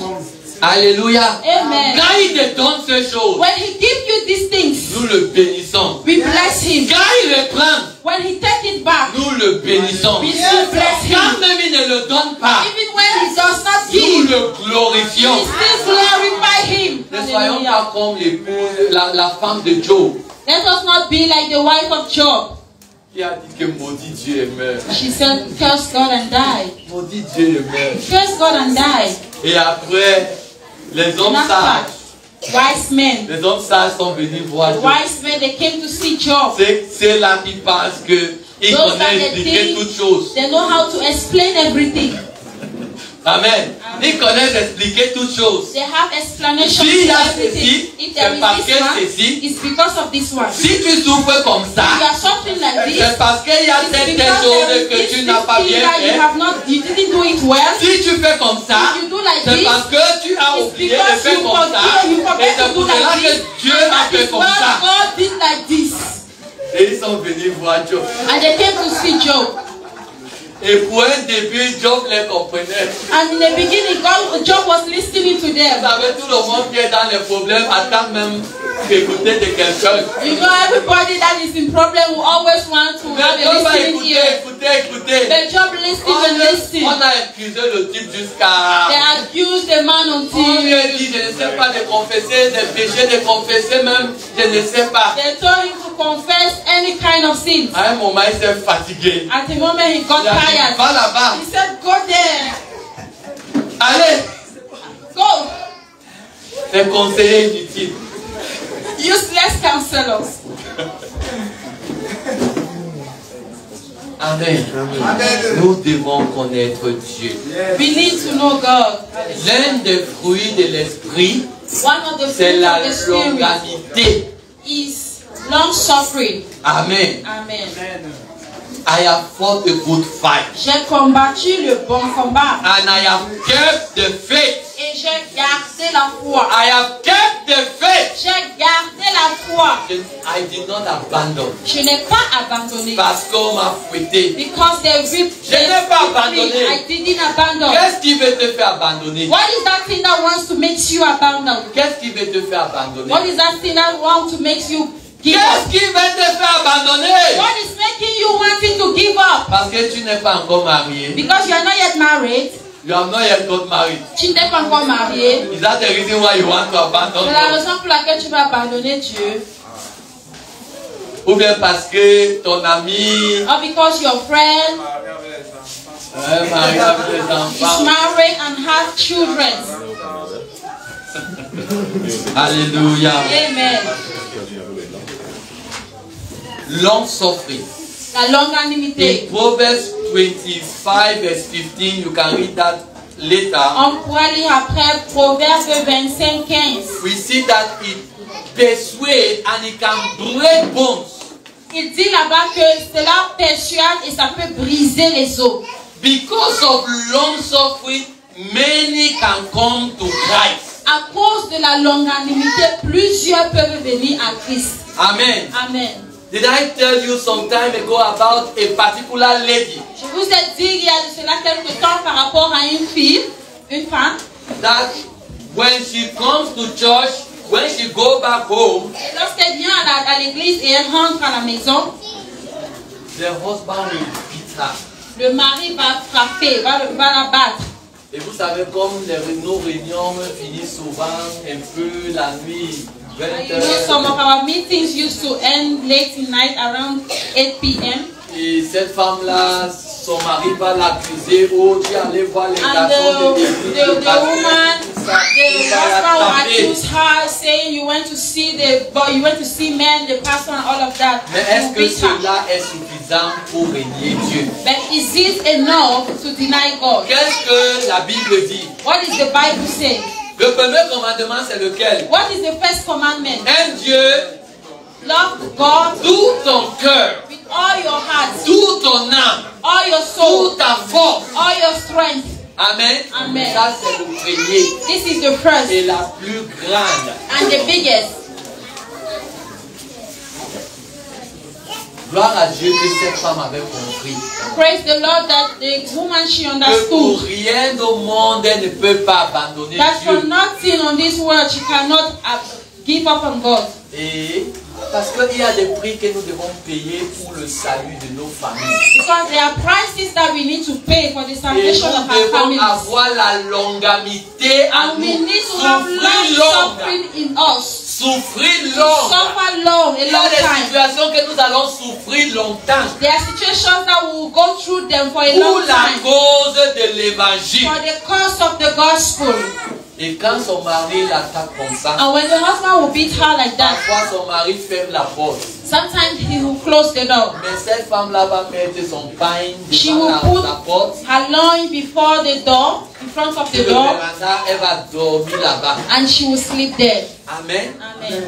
Alléluia. Amen. Quand il te donne ces choses, When he gives you these things, nous le bénissons. we bless him. Quand il reprend, When he takes it back, nous le bénissons. we still bless Quand him. même il ne le donne pas, Even when he does not nous give, le we glorifions. still glorify him. Ne soyons Hallelujah. pas comme l'épouse, la femme de Job, Let us not be like the wife of Job. qui a dit que maudit Dieu et meurt. She said, curse God and die. Maudit Dieu et meurt. Curse God and die. Et après, les hommes And after, sages, wise men. les hommes sages sont venus voir The Job. wise men, they came to see Job. C'est là qui pensent qu'ils Those are connaissent the expliquer things, toutes choses. they know how to explain everything. Amen. Ils connaissent expliquer toutes choses. They have explanations Si il y for a everything. ceci, If there c'est parce is que this one, ceci. it's because of this one. Si tu souffres comme If you ça, are suffering like this, c'est parce qu'il y a it's certaines because there choses is que this tu n'as pas thing bien that you fait. have not, you didn't do it well. Si tu fais comme ça, If you do like c'est this, parce que tu as it's oublié de because faire you comme ça. forget, you Et forget c'est to do pour cela like que this. Dieu And a that fait is comme why ça. God did like this. Et ils sont venus voir Job. And they came to see Job. Et pour un début, Job les comprenait. And in the beginning, Job was listening to Vous them. savez, tout le monde qui est dans les problèmes attend même d'écouter de quelqu'un. You know, everybody that is in problem will always want to have Mais a Job va listening écouter, ear. écouter. But Job listened and listened. On a accusé le type jusqu'à... They accused the man On until lui a dit, je ne sais pas de confesser des péchés, de confesser même, je ne sais pas. they told him to confess any kind of sin. À un moment, il s'est fatigué. At the moment he got Il a dit, tired, va là-bas. he said, go there, Allez, go. les conseillers inutiles. Useless counselors. Amen. Nous devons connaître Dieu. We need to know God. L'un des fruits de l'esprit, One of the c'est fruits la of the Spirit longanité. is long suffering. Amen. Amen. I have fought a good fight. J'ai combattu le bon combat And I have kept the faith. et j'ai gardé la foi. I have kept the faith. J'ai gardé la foi. foi. I did not abandon. Je n'ai pas abandonné. Parce qu'on m'a fouetté. Because they ripped Je n'ai pas abandonné. I didn't abandon. Qu'est-ce qui veut te faire abandonner? What is that thing that wants to make you abandon? Qu'est-ce qui veut te faire abandonner? What is that thing that wants to make you give up? Qu'est-ce qui veut te faire abandonner? What is making you wanting to give up? Parce que tu n'es pas encore marié. Because you are not yet married. You are not yet got married. Tu n'es pas encore marié. Is that the reason why you want to abandon C'est la God? raison pour laquelle tu vas abandonner Dieu. Ou bien parce que ton ami Or because your friend marié avec des is enfants. married and has children. Alléluia. Amen. Long suffering. La longanimité. In Proverbs 25 verse 15, you can read that later. On pourra lire après Proverbe 25:15. We see that it persuades and it can break bones. Il dit là-bas que cela persuade et ça peut briser les os. Because of long suffering, many can come to Christ. À cause de la longanimité, plusieurs peuvent venir à Christ. Amen. Amen. Did I tell you some time ago about a particular lady Je vous ai dit il y a de cela quelque temps par rapport à une fille, une femme, that when she comes to church, when she go back home, et lorsqu'elle vient à l'église et elle rentre à la maison, the husband will beat her. le mari va frapper, va la battre. Et vous savez, comme nos réunions finissent souvent un peu la nuit, 20 You know, some of heures. our meetings used to end late in night around 8 p.m. Et cette femme-là, son mari va l'accuser. Oh, tu es allé voir les And garçons de l'église. the woman, tout ça. the Il va la husband will taper. accuse her, saying you went to see the boy, you went to see men, the pastor, and all of that. Mais You est-ce que beat her. cela est suffisant pour régner Dieu? But is it enough to deny God? Qu'est-ce que la Bible dit? What is the Bible saying? Le premier commandement, c'est lequel? What is the first commandment? Aime Dieu Love God tout ton cœur, with all your heart, tout ton âme, all your soul, toute ta force. all your strength. Amen. Amen. Ça, c'est le premier This is the first et la plus grande. and the biggest. Gloire à Dieu que cette femme avait compris Praise the Lord that the woman she que pour understood rien au monde elle ne peut pas abandonner that for Dieu. nothing on this world she cannot give up on God. Et parce qu'il y a des prix que nous devons payer pour le salut de nos familles. Because there are prices that we need to pay for the Et salvation of nous our devons families. avoir la longanimité à And we nous. need to have long suffering in us. Souffrir long. Suffer long, a Il y a long des time. situations que nous allons souffrir longtemps There are situations that we will go through them for a pour long la time. cause de l'évangile. For the cause of the gospel. Et quand son mari l'attaque comme ça, And when the husband will beat her like that, parfois son mari ferme la porte. sometimes he will close the door. Mais cette femme-là va mettre son pain She devant will put la porte. her loin before the door, in front of Et the le door, véranda, elle va dormir là-bas. and she will sleep there. Amen. Amen.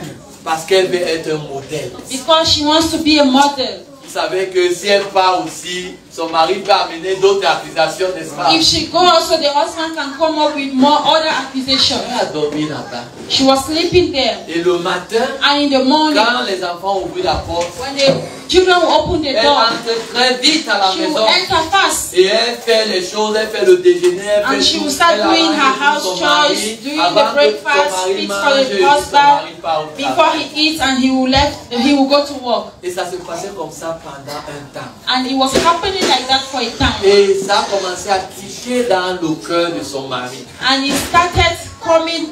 Parce qu'elle veut être un modèle. Because she wants to be a model. Vous savez que si elle part aussi, son mari peut amener d'autres accusations, n'est-ce pas? If she goes, so the husband can come up with more other accusations. Elle a dormi là-bas. She was sleeping there. Et le matin, And in the morning, quand les enfants ouvrent la porte, when the children will open the elle door, entre très vite à la she will maison. enter fast. Et elle fait les choses, elle fait le déjeuner, elle And fait she tout. will start Elle doing her arrange tout house son chores, mari doing avant the que breakfast, son mari fix for mange the et son mari husband part au before travail. he eats, and he will go to work. Et ça se passait comme ça pendant un temps. And it was happening like that for a time. Et ça a commencé à tiquer dans le cœur de son mari. And it started coming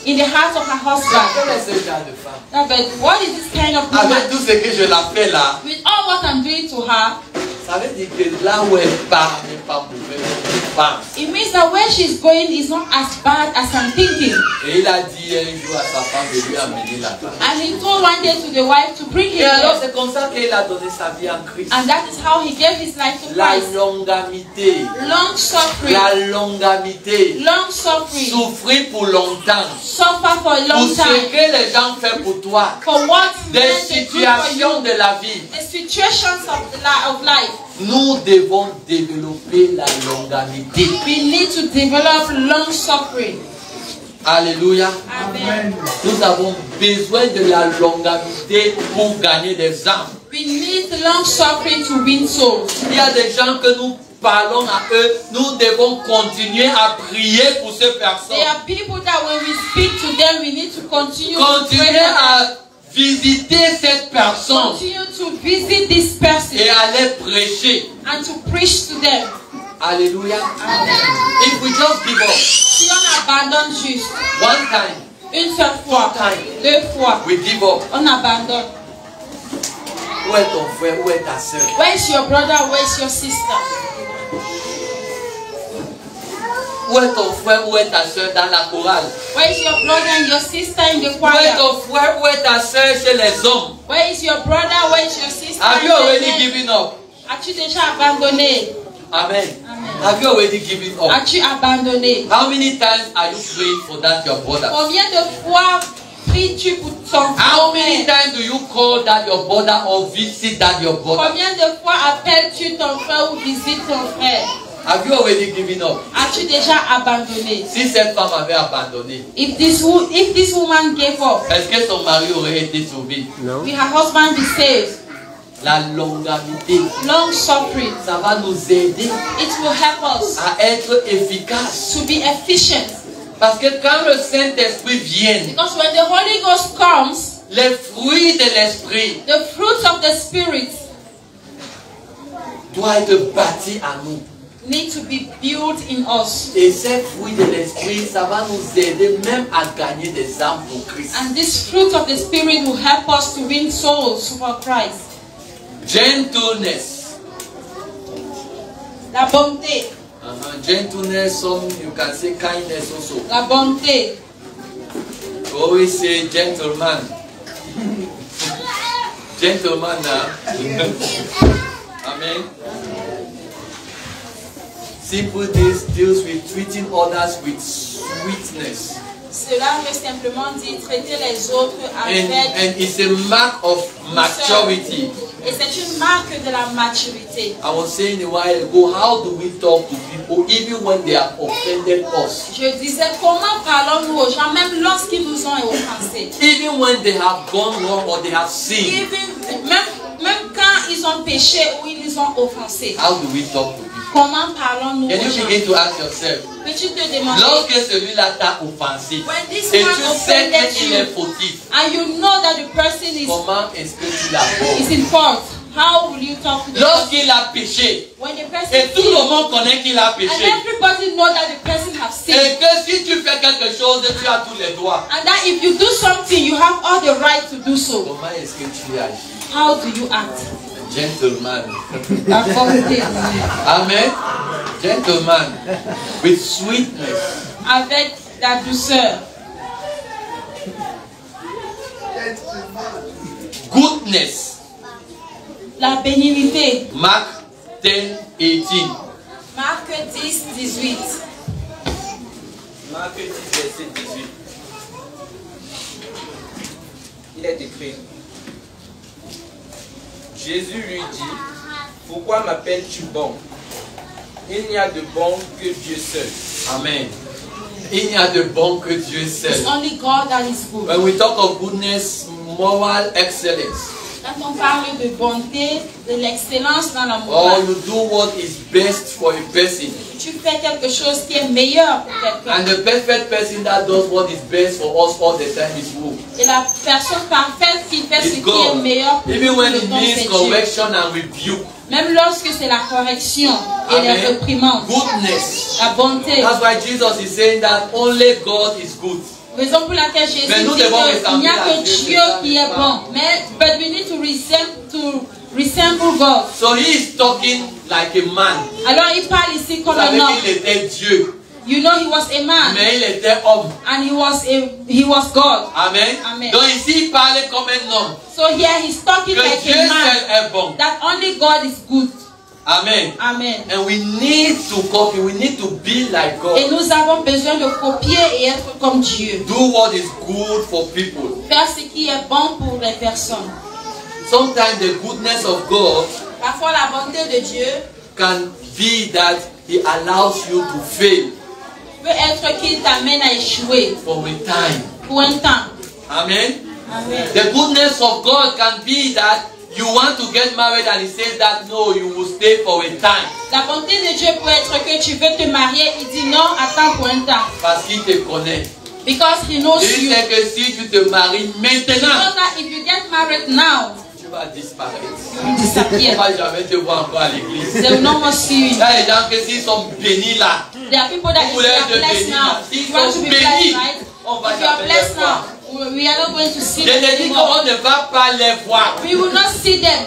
in the heart of her husband. Quel est ce genre de femme? Now, but what is this kind of Avec woman? tout ce que je la fais là, With all what I'm doing to her, ça veut dire que là où elle part n'est pas mauvais, elle pense. it means that where she's going is not as bad as I'm thinking. Et il a dit un jour à sa femme de lui amener là-bas. And he told one day to the wife to bring him Et alors there. c'est comme ça qu'il a donné sa vie en Christ. And that is how he gave his life to La Christ. longanimité. Long suffering. La longanité. Long suffering. Souffrir pour longtemps. Suffer for a Pour long ce time. que les gens font pour toi. For what Des men they do for situations you. de la vie. The situations of life. Nous devons développer la longanité. We need to develop long suffering. Alléluia. Amen. Nous avons besoin de la longanimité pour gagner des âmes. We need long suffering to win souls. Il y a des gens que nous parlons à eux, nous devons continuer à prier pour ces personnes. There are people that when we speak to them, we need to continue Continuer à visiter cette personne continue to visit this person et à les prêcher. and to preach to them. Alléluia. If we just give up Si on abandonne juste one time, une seule fois, time. deux fois, we give up. on abandonne. Où est ton frère? Où est ta soeur? Where is your brother? Where is your sister? Où est ton frère? Où est ta soeur dans la chorale? Where is your brother and your sister in the Où est choir? ton frère? Où est ta soeur chez les hommes? Where is your brother? Where is your sister? Have you in the already men? given up? As-tu déjà abandonné? Amen. Amen. Have you already given up? As-tu abandonné? How many times are you praying for that your brother? Combien de fois pries-tu pour ton How many frère? times do you call that your brother or visit that your brother? Combien de fois appelles-tu ton frère ou visites ton frère? Have you already given up? As-tu déjà abandonné? Si cette femme avait abandonné, If this woman gave up, est-ce que son mari aurait été sauvé? will her husband be saved? La longanimité, Long suffering. ça va nous aider It will help us à être efficaces. to be efficient. Parce que quand le Saint-Esprit vient, Because when the Holy Ghost comes, les fruits de l'Esprit the fruits of the Spirit doivent être bâtis à nous. need to be built in us. Et ces fruits de l'Esprit, ça va nous aider même à gagner des âmes pour Christ. And this fruit of the Spirit will help us to win souls for Christ. Gentleness. La bonté. Gentleness, you can say kindness also. La bonté. We always say gentleman. Gentleman now. Amen. Simple deals with treating others with sweetness. Cela veut simplement dire traiter les autres avec. And it's a mark of maturity. Et c'est une marque de la maturité. I was saying a while ago, how do we talk to people even when they have offended us? Je disais, comment parlons-nous aux gens même lorsqu'ils nous ont offensés? Even when they have gone wrong or they have sinned. Même quand ils ont péché ou ils nous ont offensés. How do we talk to people? Comment parlons-nous Can aux you gens? begin to ask yourself? Peux-tu te demander, Lorsque celui-là t'a offensé, when this et man tu sais offended qu'il est you, fautif, and you know that the person comment est-ce que tu l'abordes? is in fault, how will you talk to the person? Lorsqu'il a péché, When the person et tout le sins, monde connaît qu'il a and péché, everybody know that the person has et sinned, que si tu fais quelque chose, tu as tous les droits. and that if you do something, you have all the right to do so. Comment est-ce que tu agis? How do you act? Gentleman. La bonté. Amen. Gentleman. With sweetness. Avec la douceur. Goodness. La bénignité. Mark 10:18. Marc 10, 18. Marc 10, verset 18. Il est écrit. Jésus lui dit, pourquoi m'appelles-tu bon? Il n'y a de bon que Dieu seul. Amen. Il n'y a de bon que Dieu It's seul. only God that is good. When we talk of goodness, moral excellence, Quand on parle de bonté, de l'excellence dans la or morale, you do what is best for a person. tu fais quelque chose qui est meilleur pour And quelqu'un. the perfect person that does what is best for us all the time is who? Et la personne parfaite qui fait ce It's qui est God. meilleur pour Even when le it temps, means c'est Dieu. correction and rebuke. Même lorsque c'est la correction et les Amen. réprimandes, Goodness. la bonté. That's why Jesus is saying that only God is good. Raison pour laquelle Jésus Mais nous dit devons qu'il n'y a ressembler à que Dieu, Dieu qui est bon. Mais but we need to resemble God. So he is talking like a man. Alors il parle ici Vous comme un savez homme. qu'il était Dieu, You know he was a man mais il était homme. and he was God. Amen. Amen. Donc ici, il parlait comme un homme. So here he's talking Que like Dieu a man. seul est bon. That only God is good. Amen. Amen. And we need to copy. We need to be like Et God. nous avons besoin de copier et être comme Dieu. Do what is good for people. Faire ce qui est bon pour les personnes. Sometimes the goodness of God Parfois la bonté de Dieu can be that He allows you to fail. peut être qu'il t'amène à échouer. For a time. Pour un temps. Amen. Amen. The goodness of God can be that you want to get married and he says that no, you will stay for a time. La bonté de Dieu peut être que tu veux te marier, il dit non, attends pour un temps. Parce qu'il te connaît. Because he knows Il you. sait que si tu te maries maintenant, Because that if you get married now, tu vas disparaître. you disappear. On va jamais te voir encore à l'église. They will no more see Il you. y a des gens qui s'ils sont bénis là. There are people that if Vous you voulez are être blessed bénis now, là. S'ils you want to sont be bénis, blessed, right? on va If you are jamais blessed les voir. now, we are not going to see Je them te dis anymore. qu'on ne va pas les voir. We will not see them.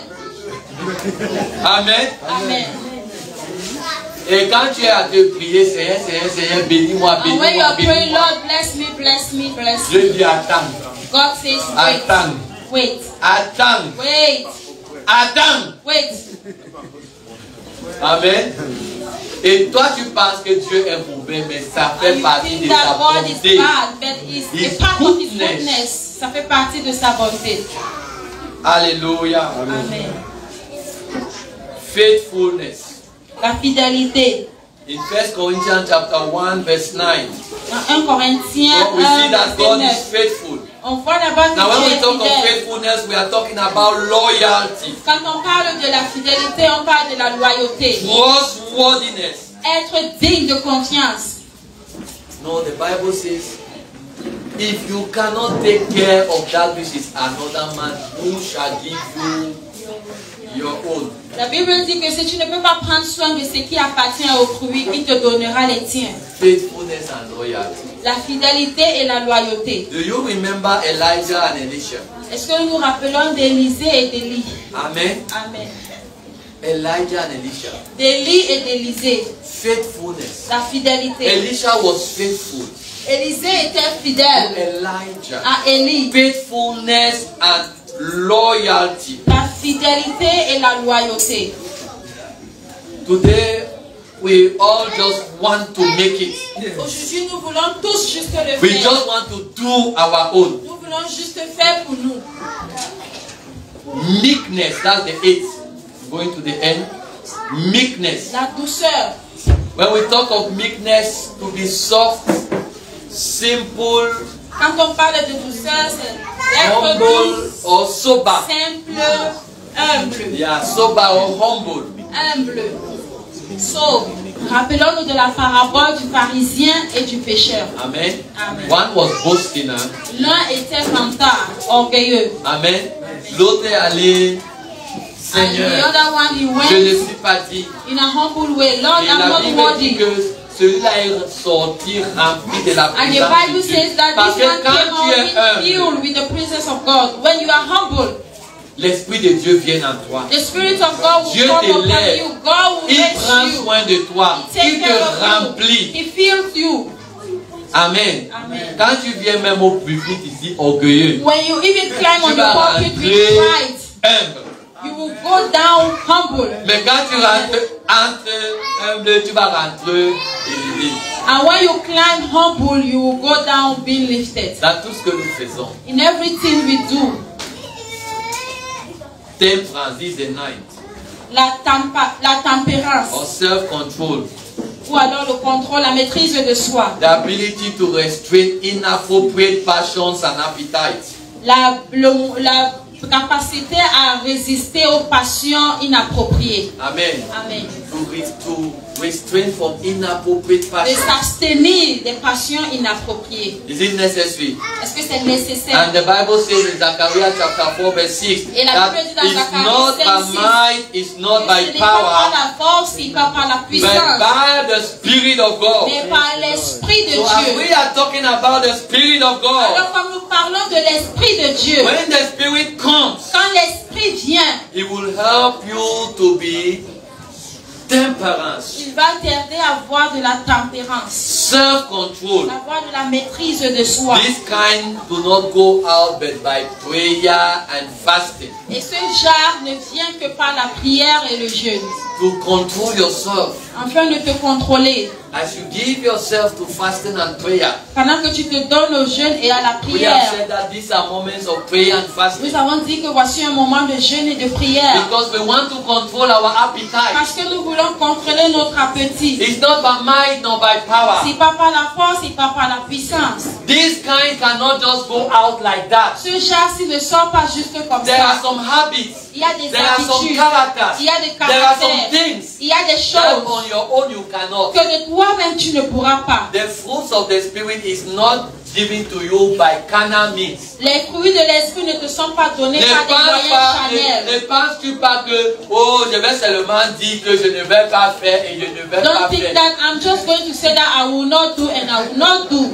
Amen. Amen. Et quand tu es à te prier, Seigneur, Seigneur, Seigneur, bénis-moi, And when you bénis-moi, are praying, bénis-moi. Lord, bless me, bless me, bless Je me. dis attends, God says, wait, attends, wait, attends, wait, attends. wait. Amen. Et toi, tu penses que Dieu est mauvais, mais ça fait And you partie think de that sa God is bonté. bad, but it's His a part of His goodness. goodness. Ça fait partie de sa bonté. Alléluia. Amen. Faithfulness. La fidélité. In 1 Corinthians chapter 1 verse 9, Dans 1 Corinthiens we see 1, that God verset is 9. faithful. On voit d'abord que Now when Dieu we est talk of fidèle. faithfulness, we are talking about loyalty, Quand on parle de la fidélité, on parle de la loyauté. trustworthiness. Être digne de confiance. No, the Bible says, if you cannot take care of that which is another man, who shall give you your own? La Bible dit que si tu ne peux pas prendre soin de ce qui appartient à autrui, il te donnera les tiens. Faithfulness and loyalty. La fidélité et la loyauté. Do you remember Elijah and Elisha? Est-ce que nous nous rappelons d'Élisée et d'Élie? Amen. Amen. Elijah and Elisha. D'Élie et d'Élisée. Faithfulness. La fidélité. Elisha was faithful Élisée était to fidèle Elijah. à Élie. Faithfulness and loyalty. La fidélité et la loyauté. Today, we all just want to make it. Aujourd'hui, nous voulons tous juste le We faire. just want to do our own. Nous voulons juste faire pour nous. Meekness, that's the 8th. Going to the end. Meekness. La douceur. When we talk of meekness, to be soft, simple, Quand on parle de douceur, c'est être humble, doux, or sober. simple, humble. Yeah, sober or humble. Humble. So, rappelons-nous de la parabole du pharisien et du pécheur. Amen. Amen. One was boasting. Hein? L'un était vantard, orgueilleux. Amen. L'autre est allé, And the Seigneur, other one, he je went ne suis pas dit. in a humble way. Lord, Et I'm la not Bible dit worthy. que celui-là est sorti rempli de la And the présence Bible de Dieu. says that Parce this que one quand came tu es out humble, filled with the presence of God. When you are humble, l'Esprit de Dieu vient en toi. the Spirit of God will Dieu come upon t'élève. you. God will Il raise prend you. soin de toi. He takes Il care te of you. remplit. He fills you. Amen. Amen. Quand tu viens même au pulpit ici, orgueilleux, When you even climb tu on the vas pulpit with rentrer pride, humble. you will go down humble. Mais quand tu rentres entre humble, tu vas rentrer élevé. And when you climb humble, you will go down being lifted. Dans tout ce que nous faisons. In everything we do, Temperance is the ninth. la tempérance, Or self-control. ou alors le contrôle, la maîtrise de soi, The ability to restrain inappropriate passions and appetites. la capacité à résister aux passions inappropriées. Amen. Amen. To restrain from inappropriate De passions. s'abstenir des passions inappropriées. Is it necessary? Est-ce que c'est nécessaire? And the Bible says in Zechariah chapter 4 verse 6 Et la that Bible dit dans it's Zacharie not 5, by 6, might, it's not Ce by n'est pas par power, la force, ni pas par la but puissance, by the Spirit of God. mais par l'Esprit de So as we Dieu. are talking about the Spirit of God, Alors comme nous parlons de l'Esprit de Dieu, when the Spirit comes, quand l'Esprit vient, it will help you to be temperance, il va t'aider à avoir de la tempérance, self-control. à avoir de la maîtrise de soi. This kind do not go out but by prayer and fasting. Et ce genre ne vient que par la prière et le jeûne, To control yourself. afin de te contrôler. As you give yourself to fasting and prayer, Pendant que tu te donnes au jeûne et à la we have prière, said that these are moments of prayer and fasting. nous avons dit que voici un moment de jeûne et de prière. Because we want to control our appetite. Parce que nous voulons contrôler notre appétit. It's not by might nor by power. C'est part par la force, il part par la puissance. This kind cannot just go out like that. Ce genre-ci ne sort pas juste comme There are ça. some habits. Il y a des There are some habitudes. characters. Il y a des There are some caractères. things Il y a des that choses on your own you cannot. que de toi-même tu ne pourras pas. The fruits of the Spirit is not given to you by carnal means. Les fruits de l'esprit ne te sont pas donnés par des moyens charnels. Ne penses-tu pas que, oh, je vais seulement dire que je ne vais pas faire et je ne vais pas Don't think faire. that I'm just going to say that I will not do and I will not do.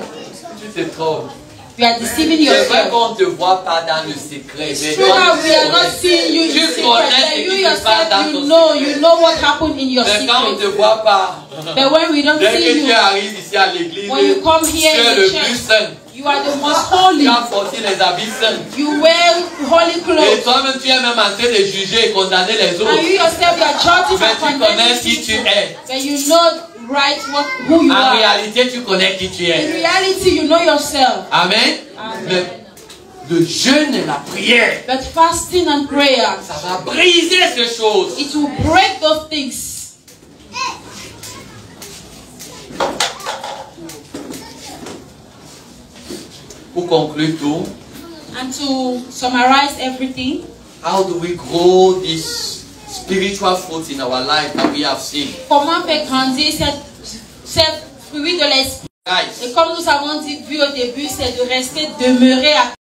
Tu te trompes. You are deceiving C'est vrai yourself. qu'on ne te voit pas dans le secret. It's true that we are not seeing you in secret. But you yourself, you know what happened in your Mais quand on ne te secret. voit pas, But when we don't dès see que tu you, arrives ici à l'église, when you come here tu es in le the plus church, saint. you are the most holy. Tu as porté les habits saints. You wear holy Et clothes. toi-même, tu es même en train de juger et condamner les And autres. you yourself, you are judging Mais and tu connais condemning qui tu people. es. But you know right who you En are. réalité, tu connais qui tu In es. reality, you know yourself. Amen. Amen. Le jeûne et la prière, But fasting and prayer, ça va briser ces choses. it will break those things. Pour conclure tout, And to summarize everything, how do we grow this spiritual fruit in our life that we have seen? comment faire grandir cette fruit de l'esprit? Guys, Et comme nous avons dit, vu au début, c'est de rester demeuré à